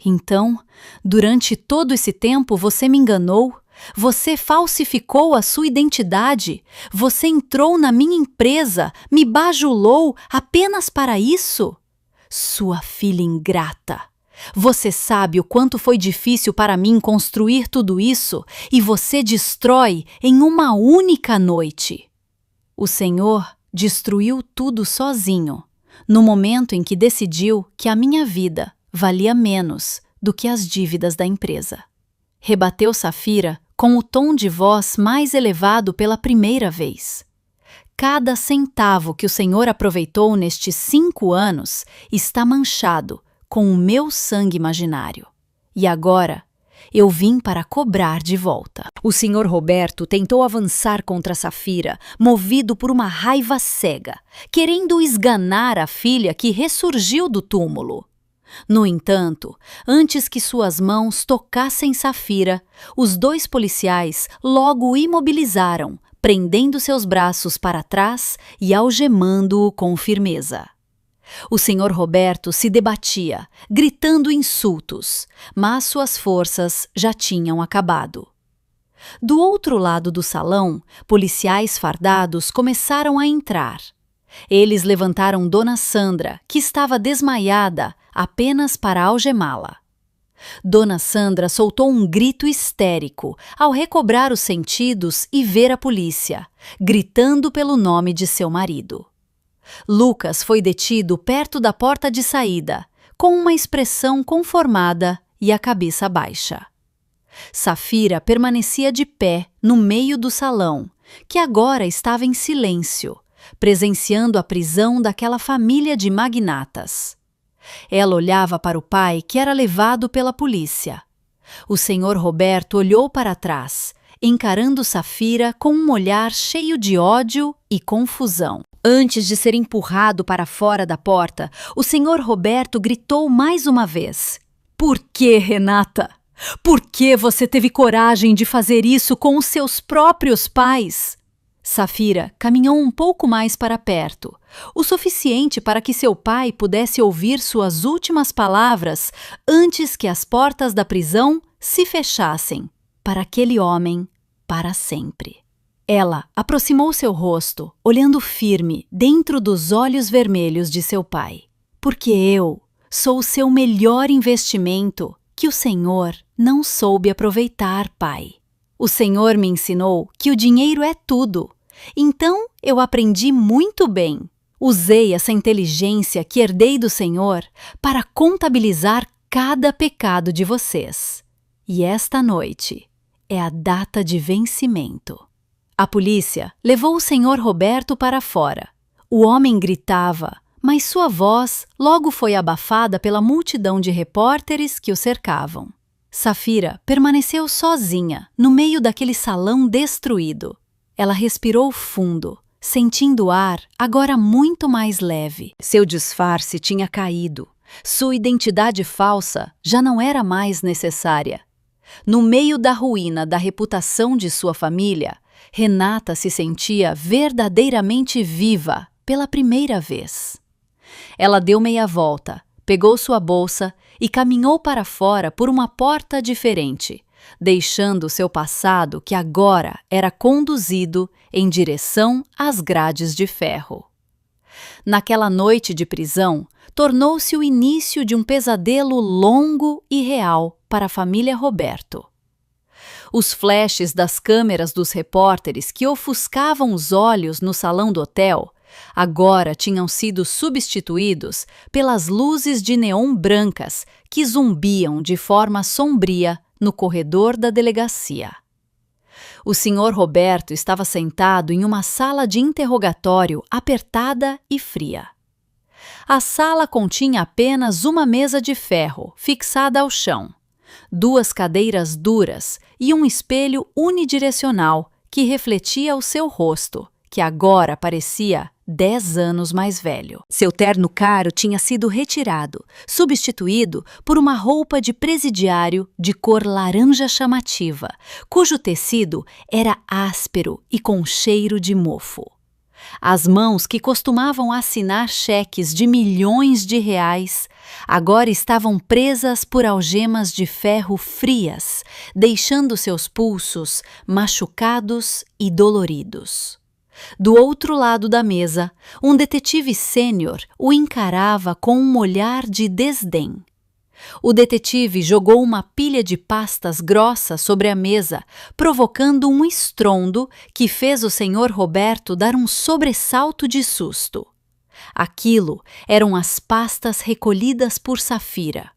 Então, durante todo esse tempo você me enganou? Você falsificou a sua identidade? Você entrou na minha empresa, me bajulou apenas para isso? Sua filha ingrata! Você sabe o quanto foi difícil para mim construir tudo isso e você destrói em uma única noite. O Senhor destruiu tudo sozinho, no momento em que decidiu que a minha vida valia menos do que as dívidas da empresa. Rebateu Safira com o tom de voz mais elevado pela primeira vez. Cada centavo que o Senhor aproveitou nestes 5 anos está manchado com o meu sangue imaginário. E agora, eu vim para cobrar de volta. O Sr. Roberto tentou avançar contra Safira, movido por uma raiva cega, querendo esganar a filha que ressurgiu do túmulo. No entanto, antes que suas mãos tocassem Safira, os 2 policiais logo o imobilizaram, prendendo seus braços para trás e algemando-o com firmeza. O Sr. Roberto se debatia, gritando insultos, mas suas forças já tinham acabado. Do outro lado do salão, policiais fardados começaram a entrar. Eles levantaram Dona Sandra, que estava desmaiada, apenas para algemá-la. Dona Sandra soltou um grito histérico ao recobrar os sentidos e ver a polícia, gritando pelo nome de seu marido. Lucas foi detido perto da porta de saída, com uma expressão conformada e a cabeça baixa. Safira permanecia de pé no meio do salão, que agora estava em silêncio, presenciando a prisão daquela família de magnatas. Ela olhava para o pai que era levado pela polícia. O Sr. Roberto olhou para trás, encarando Safira com um olhar cheio de ódio e confusão. Antes de ser empurrado para fora da porta, o Sr. Roberto gritou mais uma vez. Por que, Renata? Por que você teve coragem de fazer isso com os seus próprios pais? Safira caminhou um pouco mais para perto, o suficiente para que seu pai pudesse ouvir suas últimas palavras antes que as portas da prisão se fechassem para aquele homem para sempre. Ela aproximou seu rosto, olhando firme dentro dos olhos vermelhos de seu pai. Porque eu sou o seu melhor investimento que o Senhor não soube aproveitar, pai. O Senhor me ensinou que o dinheiro é tudo. Então eu aprendi muito bem. Usei essa inteligência que herdei do Senhor para contabilizar cada pecado de vocês. E esta noite é a data de vencimento. A polícia levou o Sr. Roberto para fora. O homem gritava, mas sua voz logo foi abafada pela multidão de repórteres que o cercavam. Safira permaneceu sozinha no meio daquele salão destruído. Ela respirou fundo, sentindo o ar agora muito mais leve. Seu disfarce tinha caído. Sua identidade falsa já não era mais necessária. No meio da ruína da reputação de sua família, Renata se sentia verdadeiramente viva pela primeira vez. Ela deu meia volta, pegou sua bolsa e caminhou para fora por uma porta diferente, deixando seu passado que agora era conduzido em direção às grades de ferro. Naquela noite de prisão, tornou-se o início de um pesadelo longo e real para a família Roberto. Os flashes das câmeras dos repórteres que ofuscavam os olhos no salão do hotel agora tinham sido substituídos pelas luzes de neon brancas que zumbiam de forma sombria no corredor da delegacia. O Sr. Roberto estava sentado em uma sala de interrogatório apertada e fria. A sala continha apenas uma mesa de ferro fixada ao chão, 2 cadeiras duras e um espelho unidirecional que refletia o seu rosto, que agora parecia 10 anos mais velho. Seu terno caro tinha sido retirado, substituído por uma roupa de presidiário de cor laranja chamativa, cujo tecido era áspero e com cheiro de mofo. As mãos que costumavam assinar cheques de milhões de reais agora estavam presas por algemas de ferro frias, deixando seus pulsos machucados e doloridos. Do outro lado da mesa, um detetive sênior o encarava com um olhar de desdém. O detetive jogou uma pilha de pastas grossas sobre a mesa, provocando um estrondo que fez o Sr. Roberto dar um sobressalto de susto. Aquilo eram as pastas recolhidas por Safira.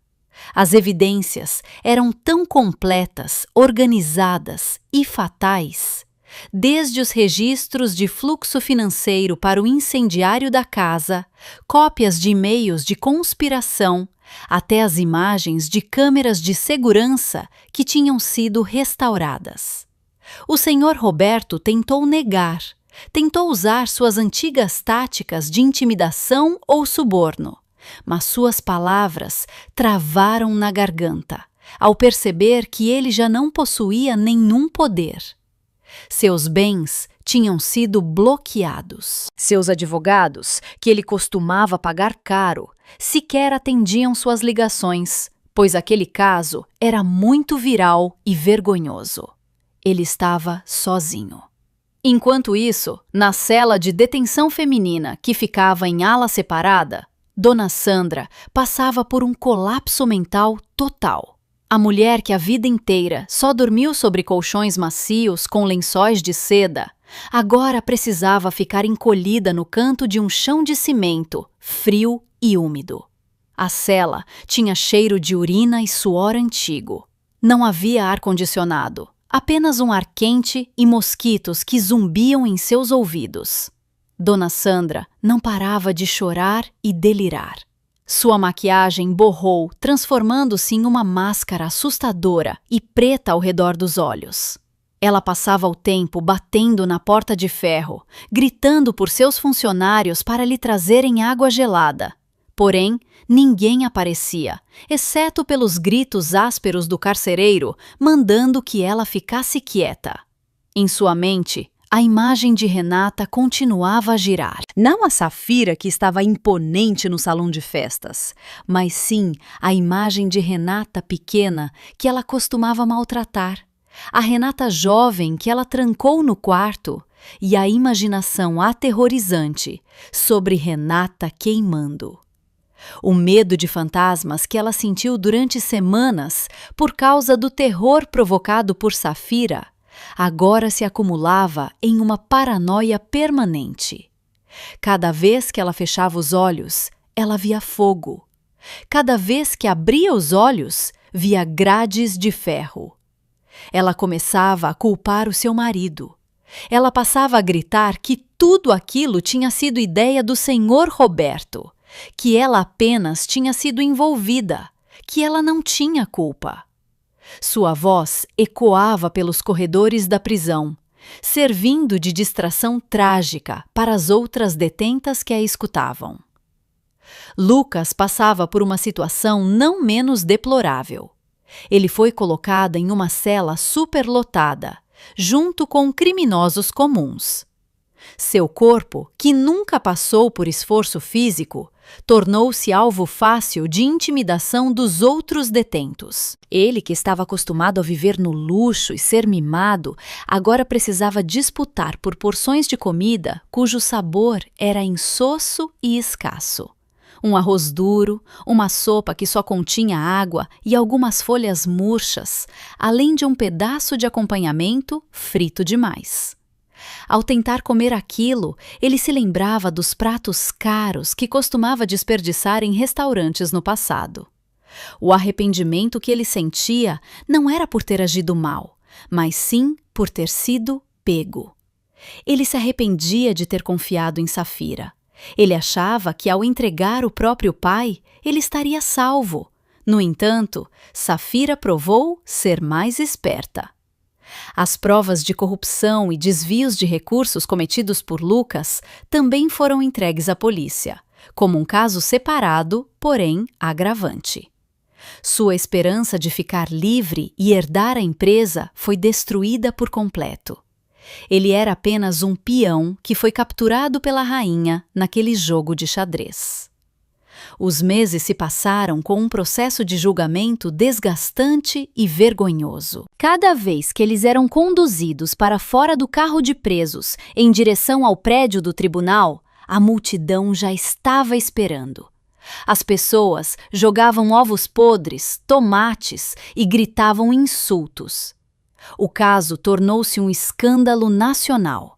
As evidências eram tão completas, organizadas e fatais. Desde os registros de fluxo financeiro para o incendiário da casa, cópias de e-mails de conspiração, até as imagens de câmeras de segurança que tinham sido restauradas. O Sr. Roberto tentou negar, tentou usar suas antigas táticas de intimidação ou suborno, mas suas palavras travaram na garganta, ao perceber que ele já não possuía nenhum poder. Seus bens tinham sido bloqueados. Seus advogados, que ele costumava pagar caro, sequer atendiam suas ligações, pois aquele caso era muito viral e vergonhoso. Ele estava sozinho. Enquanto isso, na cela de detenção feminina que ficava em ala separada, Dona Sandra passava por um colapso mental total. A mulher que a vida inteira só dormiu sobre colchões macios com lençóis de seda, agora precisava ficar encolhida no canto de um chão de cimento, frio e úmido. A cela tinha cheiro de urina e suor antigo. Não havia ar-condicionado, apenas um ar quente e mosquitos que zumbiam em seus ouvidos. Dona Sandra não parava de chorar e delirar. Sua maquiagem borrou, transformando-se em uma máscara assustadora e preta ao redor dos olhos. Ela passava o tempo batendo na porta de ferro, gritando por seus funcionários para lhe trazerem água gelada. Porém, ninguém aparecia, exceto pelos gritos ásperos do carcereiro, mandando que ela ficasse quieta. Em sua mente, a imagem de Renata continuava a girar. Não a Safira que estava imponente no salão de festas, mas sim a imagem de Renata pequena que ela costumava maltratar. A Renata jovem que ela trancou no quarto e a imaginação aterrorizante sobre Renata queimando. O medo de fantasmas que ela sentiu durante semanas por causa do terror provocado por Safira agora se acumulava em uma paranoia permanente. Cada vez que ela fechava os olhos, ela via fogo. Cada vez que abria os olhos, via grades de ferro. Ela começava a culpar o seu marido. Ela passava a gritar que tudo aquilo tinha sido ideia do senhor Roberto, que ela apenas tinha sido envolvida, que ela não tinha culpa. Sua voz ecoava pelos corredores da prisão, servindo de distração trágica para as outras detentas que a escutavam. Lucas passava por uma situação não menos deplorável. Ele foi colocado em uma cela superlotada, junto com criminosos comuns. Seu corpo, que nunca passou por esforço físico, tornou-se alvo fácil de intimidação dos outros detentos. Ele, que estava acostumado a viver no luxo e ser mimado, agora precisava disputar por porções de comida cujo sabor era insosso e escasso. Um arroz duro, uma sopa que só continha água e algumas folhas murchas, além de um pedaço de acompanhamento frito demais. Ao tentar comer aquilo, ele se lembrava dos pratos caros que costumava desperdiçar em restaurantes no passado. O arrependimento que ele sentia não era por ter agido mal, mas sim por ter sido pego. Ele se arrependia de ter confiado em Safira. Ele achava que, ao entregar o próprio pai, ele estaria salvo. No entanto, Safira provou ser mais esperta. As provas de corrupção e desvios de recursos cometidos por Lucas também foram entregues à polícia, como um caso separado, porém agravante. Sua esperança de ficar livre e herdar a empresa foi destruída por completo. Ele era apenas um peão que foi capturado pela rainha naquele jogo de xadrez. Os meses se passaram com um processo de julgamento desgastante e vergonhoso. Cada vez que eles eram conduzidos para fora do carro de presos, em direção ao prédio do tribunal, a multidão já estava esperando. As pessoas jogavam ovos podres, tomates e gritavam insultos. O caso tornou-se um escândalo nacional.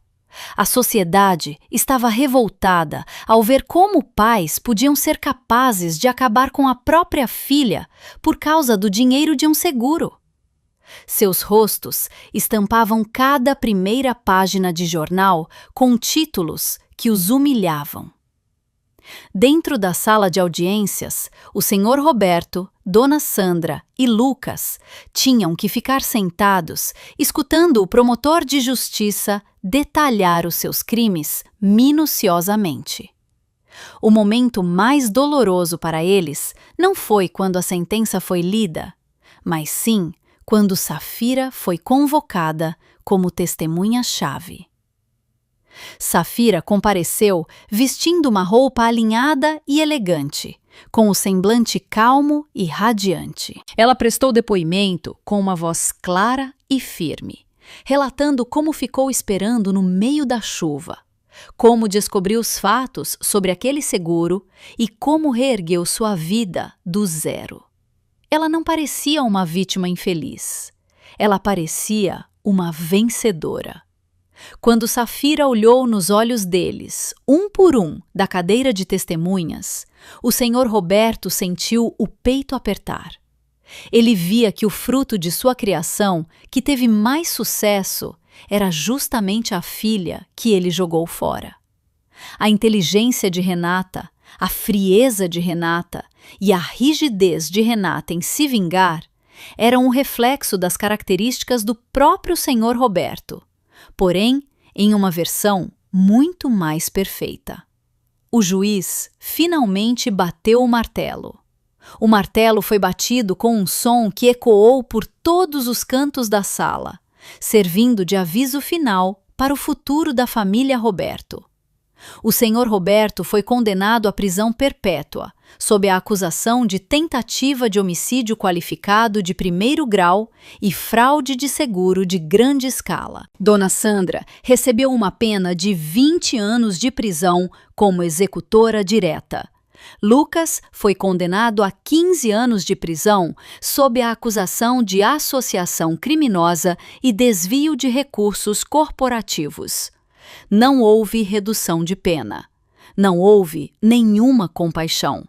A sociedade estava revoltada ao ver como pais podiam ser capazes de acabar com a própria filha por causa do dinheiro de um seguro. Seus rostos estampavam cada primeira página de jornal com títulos que os humilhavam. Dentro da sala de audiências, o senhor Roberto, Dona Sandra e Lucas tinham que ficar sentados, escutando o promotor de justiça detalhar os seus crimes minuciosamente. O momento mais doloroso para eles não foi quando a sentença foi lida, mas sim quando Safira foi convocada como testemunha-chave. Safira compareceu vestindo uma roupa alinhada e elegante, com o semblante calmo e radiante. Ela prestou depoimento com uma voz clara e firme, relatando como ficou esperando no meio da chuva, como descobriu os fatos sobre aquele seguro e como reergueu sua vida do zero. Ela não parecia uma vítima infeliz. Ela parecia uma vencedora. Quando Safira olhou nos olhos deles, um por um, da cadeira de testemunhas, o senhor Roberto sentiu o peito apertar. Ele via que o fruto de sua criação, que teve mais sucesso, era justamente a filha que ele jogou fora. A inteligência de Renata, a frieza de Renata e a rigidez de Renata em se vingar eram um reflexo das características do próprio senhor Roberto, porém em uma versão muito mais perfeita. O juiz finalmente bateu o martelo. O martelo foi batido com um som que ecoou por todos os cantos da sala, servindo de aviso final para o futuro da família Roberto. O senhor Roberto foi condenado à prisão perpétua, sob a acusação de tentativa de homicídio qualificado de primeiro grau e fraude de seguro de grande escala. Dona Sandra recebeu uma pena de 20 anos de prisão como executora direta. Lucas foi condenado a 15 anos de prisão sob a acusação de associação criminosa e desvio de recursos corporativos. Não houve redução de pena. Não houve nenhuma compaixão.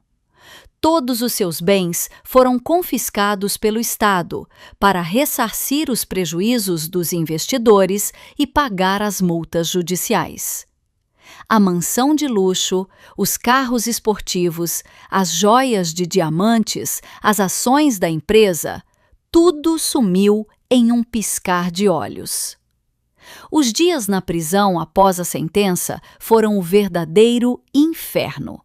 Todos os seus bens foram confiscados pelo Estado para ressarcir os prejuízos dos investidores e pagar as multas judiciais. A mansão de luxo, os carros esportivos, as joias de diamantes, as ações da empresa, tudo sumiu em um piscar de olhos. Os dias na prisão após a sentença foram o verdadeiro inferno.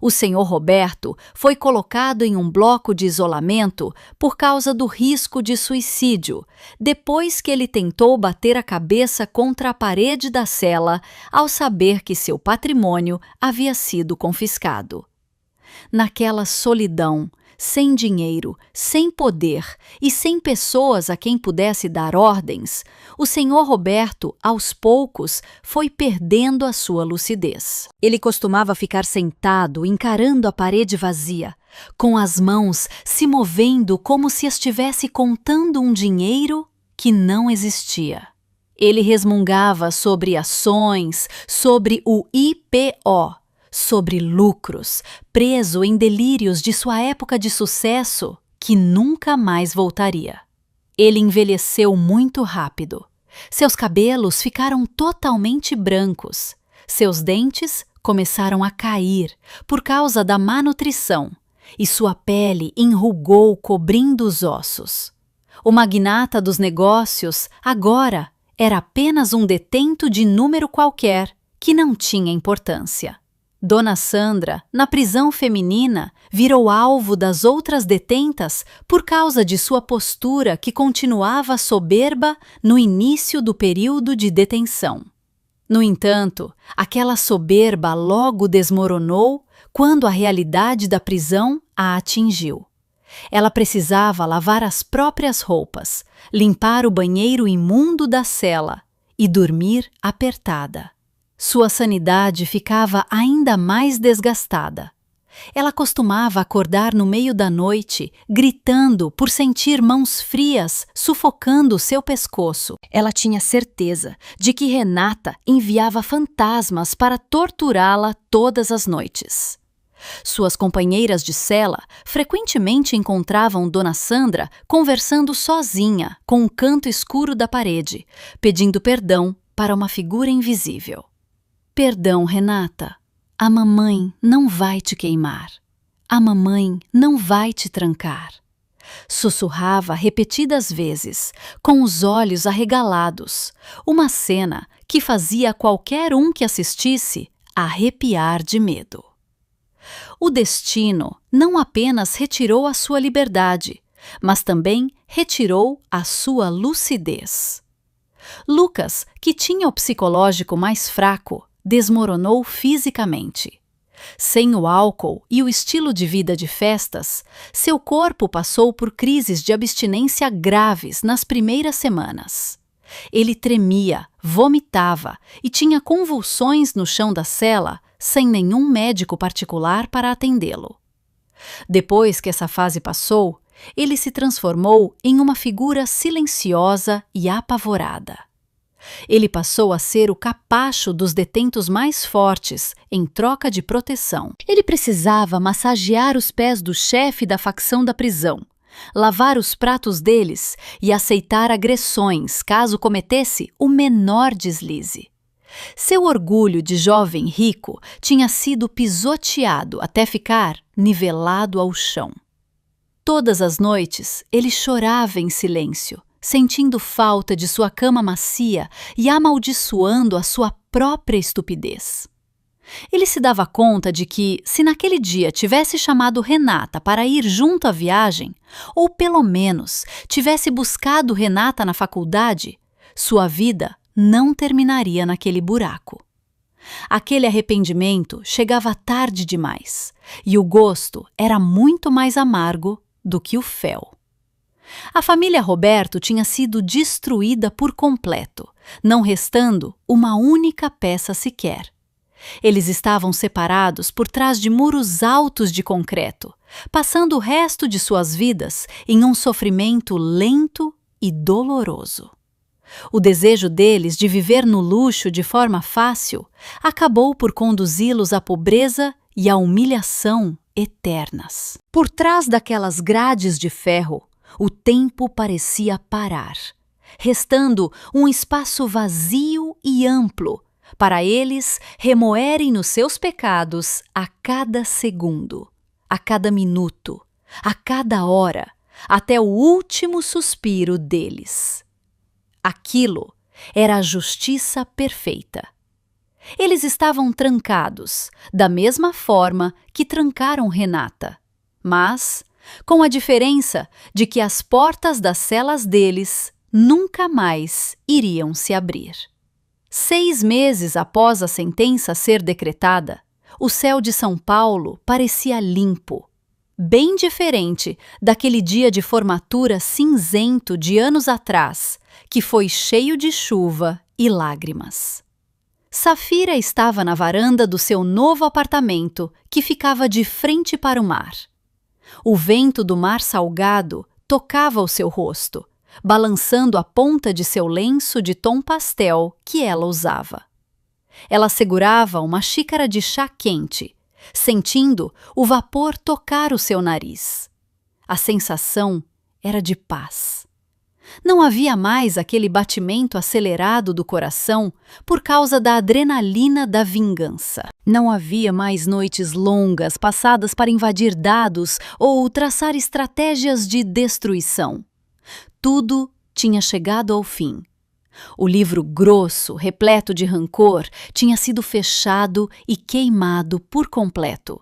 O senhor Roberto foi colocado em um bloco de isolamento por causa do risco de suicídio, depois que ele tentou bater a cabeça contra a parede da cela ao saber que seu patrimônio havia sido confiscado. Naquela solidão, sem dinheiro, sem poder e sem pessoas a quem pudesse dar ordens, o senhor Roberto, aos poucos, foi perdendo a sua lucidez. Ele costumava ficar sentado, encarando a parede vazia, com as mãos se movendo como se estivesse contando um dinheiro que não existia. Ele resmungava sobre ações, sobre o IPO, sobre lucros, preso em delírios de sua época de sucesso, que nunca mais voltaria. Ele envelheceu muito rápido. Seus cabelos ficaram totalmente brancos. Seus dentes começaram a cair por causa da má nutrição, e sua pele enrugou cobrindo os ossos. O magnata dos negócios, agora, era apenas um detento de número qualquer que não tinha importância. Dona Sandra, na prisão feminina, virou alvo das outras detentas por causa de sua postura que continuava soberba no início do período de detenção. No entanto, aquela soberba logo desmoronou quando a realidade da prisão a atingiu. Ela precisava lavar as próprias roupas, limpar o banheiro imundo da cela e dormir apertada. Sua sanidade ficava ainda mais desgastada. Ela costumava acordar no meio da noite, gritando por sentir mãos frias sufocando seu pescoço. Ela tinha certeza de que Renata enviava fantasmas para torturá-la todas as noites. Suas companheiras de cela frequentemente encontravam Dona Sandra conversando sozinha com um canto escuro da parede, pedindo perdão para uma figura invisível. Perdão, Renata. A mamãe não vai te queimar. A mamãe não vai te trancar. Sussurrava repetidas vezes, com os olhos arregalados, uma cena que fazia qualquer um que assistisse arrepiar de medo. O destino não apenas retirou a sua liberdade, mas também retirou a sua lucidez. Lucas, que tinha o psicológico mais fraco, desmoronou fisicamente. Sem o álcool e o estilo de vida de festas, seu corpo passou por crises de abstinência graves nas primeiras semanas. Ele tremia, vomitava e tinha convulsões no chão da cela sem nenhum médico particular para atendê-lo. Depois que essa fase passou, ele se transformou em uma figura silenciosa e apavorada. Ele passou a ser o capacho dos detentos mais fortes, em troca de proteção. Ele precisava massagear os pés do chefe da facção da prisão, lavar os pratos deles e aceitar agressões caso cometesse o menor deslize. Seu orgulho de jovem rico tinha sido pisoteado até ficar nivelado ao chão. Todas as noites ele chorava em silêncio, sentindo falta de sua cama macia e amaldiçoando a sua própria estupidez. Ele se dava conta de que, se naquele dia tivesse chamado Renata para ir junto à viagem, ou pelo menos tivesse buscado Renata na faculdade, sua vida não terminaria naquele buraco. Aquele arrependimento chegava tarde demais, e o gosto era muito mais amargo do que o fel. A família Roberto tinha sido destruída por completo, não restando uma única peça sequer. Eles estavam separados por trás de muros altos de concreto, passando o resto de suas vidas em um sofrimento lento e doloroso. O desejo deles de viver no luxo de forma fácil acabou por conduzi-los à pobreza e à humilhação eternas. Por trás daquelas grades de ferro, o tempo parecia parar, restando um espaço vazio e amplo para eles remoerem nos seus pecados a cada segundo, a cada minuto, a cada hora, até o último suspiro deles. Aquilo era a justiça perfeita. Eles estavam trancados, da mesma forma que trancaram Renata, mas com a diferença de que as portas das celas deles nunca mais iriam se abrir. 6 meses após a sentença ser decretada, o céu de São Paulo parecia limpo, bem diferente daquele dia de formatura cinzento de anos atrás, que foi cheio de chuva e lágrimas. Safira estava na varanda do seu novo apartamento, que ficava de frente para o mar. O vento do mar salgado tocava o seu rosto, balançando a ponta de seu lenço de tom pastel que ela usava. Ela segurava uma xícara de chá quente, sentindo o vapor tocar o seu nariz. A sensação era de paz. Não havia mais aquele batimento acelerado do coração por causa da adrenalina da vingança. Não havia mais noites longas passadas para invadir dados ou traçar estratégias de destruição. Tudo tinha chegado ao fim. O livro grosso, repleto de rancor, tinha sido fechado e queimado por completo.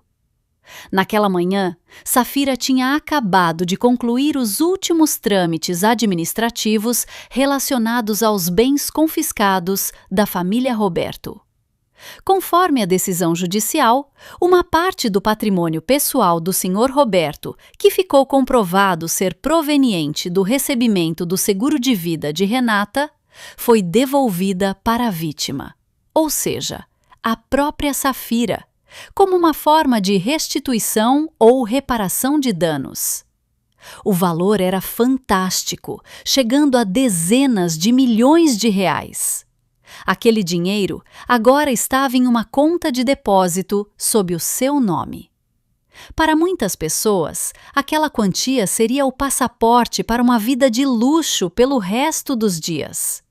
Naquela manhã, Safira tinha acabado de concluir os últimos trâmites administrativos relacionados aos bens confiscados da família Roberto. Conforme a decisão judicial, uma parte do patrimônio pessoal do Sr. Roberto, que ficou comprovado ser proveniente do recebimento do seguro de vida de Renata, foi devolvida para a vítima, ou seja, a própria Safira, como uma forma de restituição ou reparação de danos. O valor era fantástico, chegando a dezenas de milhões de reais. Aquele dinheiro agora estava em uma conta de depósito sob o seu nome. Para muitas pessoas, aquela quantia seria o passaporte para uma vida de luxo pelo resto dos dias.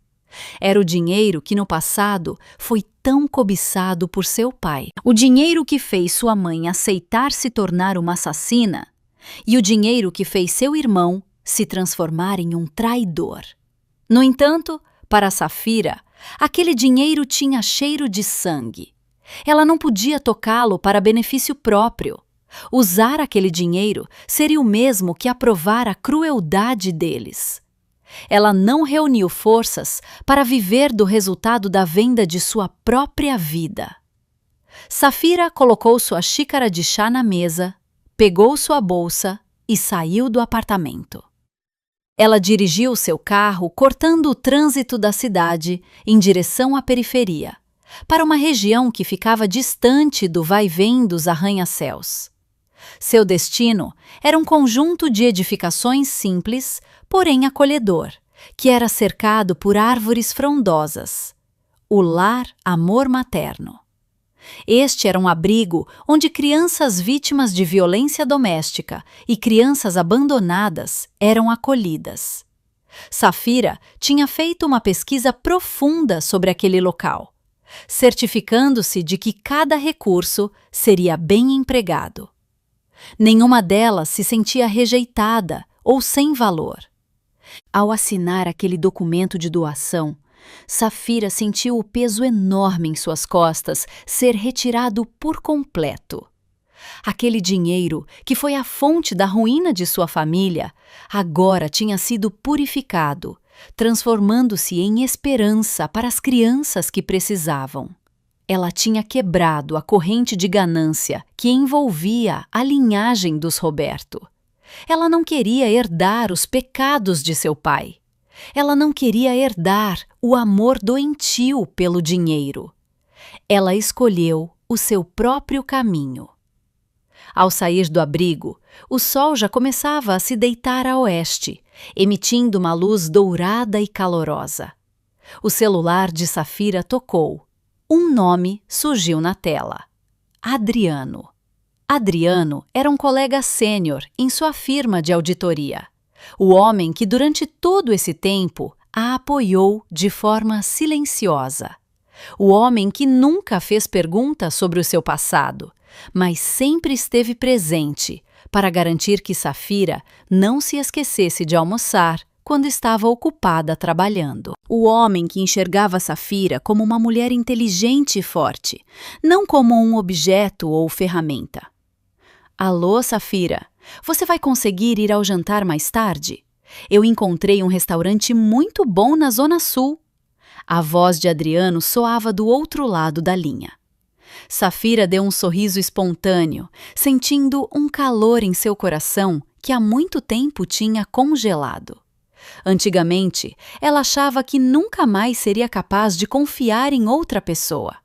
Era o dinheiro que no passado foi tão cobiçado por seu pai, o dinheiro que fez sua mãe aceitar se tornar uma assassina e o dinheiro que fez seu irmão se transformar em um traidor. No entanto, para Safira, aquele dinheiro tinha cheiro de sangue. Ela não podia tocá-lo para benefício próprio. Usar aquele dinheiro seria o mesmo que aprovar a crueldade deles. Ela não reuniu forças para viver do resultado da venda de sua própria vida. Safira colocou sua xícara de chá na mesa, pegou sua bolsa e saiu do apartamento. Ela dirigiu seu carro cortando o trânsito da cidade em direção à periferia, para uma região que ficava distante do vai-vem dos arranha-céus. Seu destino era um conjunto de edificações simples, porém acolhedor, que era cercado por árvores frondosas. O lar Amor Materno. Este era um abrigo onde crianças vítimas de violência doméstica e crianças abandonadas eram acolhidas. Safira tinha feito uma pesquisa profunda sobre aquele local, certificando-se de que cada recurso seria bem empregado. Nenhuma delas se sentia rejeitada ou sem valor. Ao assinar aquele documento de doação, Safira sentiu o peso enorme em suas costas ser retirado por completo. Aquele dinheiro, que foi a fonte da ruína de sua família, agora tinha sido purificado, transformando-se em esperança para as crianças que precisavam. Ela tinha quebrado a corrente de ganância que envolvia a linhagem dos Roberto. Ela não queria herdar os pecados de seu pai. Ela não queria herdar o amor doentio pelo dinheiro. Ela escolheu o seu próprio caminho. Ao sair do abrigo, o sol já começava a se deitar a oeste, emitindo uma luz dourada e calorosa. O celular de Safira tocou. Um nome surgiu na tela: Adriano. Adriano era um colega sênior em sua firma de auditoria. O homem que durante todo esse tempo a apoiou de forma silenciosa. O homem que nunca fez perguntas sobre o seu passado, mas sempre esteve presente para garantir que Safira não se esquecesse de almoçar quando estava ocupada trabalhando. O homem que enxergava Safira como uma mulher inteligente e forte, não como um objeto ou ferramenta. Alô, Safira, você vai conseguir ir ao jantar mais tarde? Eu encontrei um restaurante muito bom na Zona Sul. A voz de Adriano soava do outro lado da linha. Safira deu um sorriso espontâneo, sentindo um calor em seu coração que há muito tempo tinha congelado. Antigamente, ela achava que nunca mais seria capaz de confiar em outra pessoa.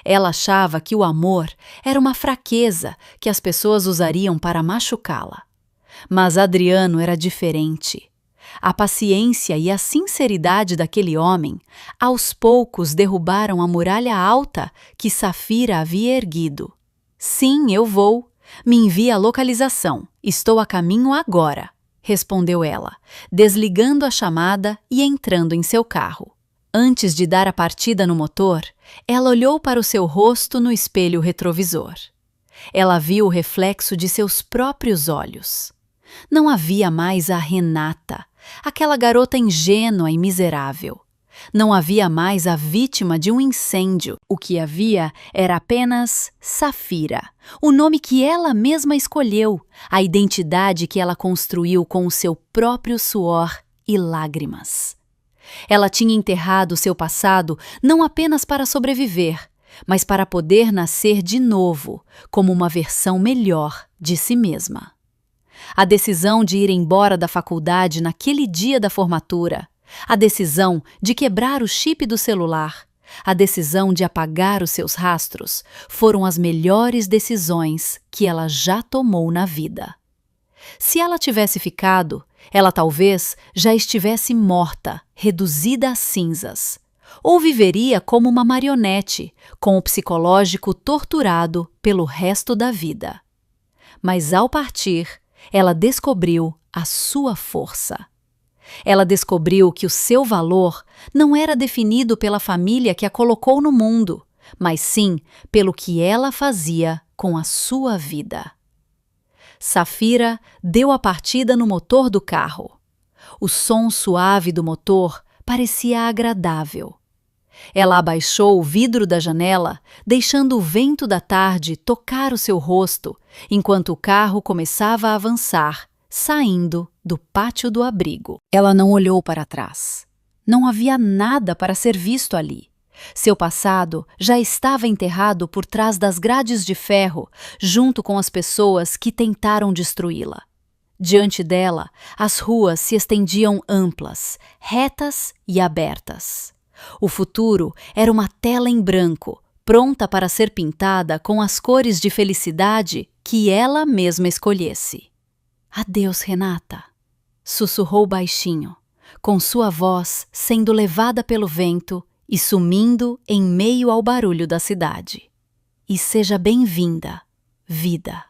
Ela achava que o amor era uma fraqueza que as pessoas usariam para machucá-la. Mas Adriano era diferente. A paciência e a sinceridade daquele homem, aos poucos derrubaram a muralha alta que Safira havia erguido. Sim, eu vou. Me envie a localização. Estou a caminho agora, respondeu ela, desligando a chamada e entrando em seu carro. Antes de dar a partida no motor, ela olhou para o seu rosto no espelho retrovisor. Ela viu o reflexo de seus próprios olhos. Não havia mais a Renata, aquela garota ingênua e miserável. Não havia mais a vítima de um incêndio. O que havia era apenas Safira, o nome que ela mesma escolheu, a identidade que ela construiu com o seu próprio suor e lágrimas. Ela tinha enterrado seu passado não apenas para sobreviver, mas para poder nascer de novo, como uma versão melhor de si mesma. A decisão de ir embora da faculdade naquele dia da formatura, a decisão de quebrar o chip do celular, a decisão de apagar os seus rastros, foram as melhores decisões que ela já tomou na vida. Se ela tivesse ficado, ela talvez já estivesse morta, reduzida a cinzas, ou viveria como uma marionete, com o psicológico torturado pelo resto da vida. Mas ao partir, ela descobriu a sua força. Ela descobriu que o seu valor não era definido pela família que a colocou no mundo, mas sim pelo que ela fazia com a sua vida. Safira deu a partida no motor do carro. O som suave do motor parecia agradável. Ela abaixou o vidro da janela, deixando o vento da tarde tocar o seu rosto, enquanto o carro começava a avançar, saindo do pátio do abrigo. Ela não olhou para trás. Não havia nada para ser visto ali. Seu passado já estava enterrado por trás das grades de ferro, junto com as pessoas que tentaram destruí-la. Diante dela, as ruas se estendiam amplas, retas e abertas. O futuro era uma tela em branco, pronta para ser pintada com as cores de felicidade que ela mesma escolhesse. Adeus, Renata, sussurrou baixinho, com sua voz sendo levada pelo vento e sumindo em meio ao barulho da cidade. E seja bem-vinda, vida.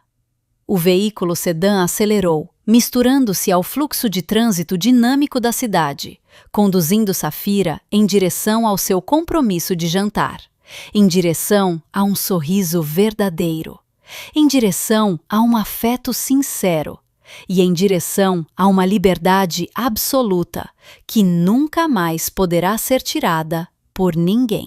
O veículo sedã acelerou, misturando-se ao fluxo de trânsito dinâmico da cidade, conduzindo Safira em direção ao seu compromisso de jantar, em direção a um sorriso verdadeiro, em direção a um afeto sincero e em direção a uma liberdade absoluta que nunca mais poderá ser tirada por ninguém.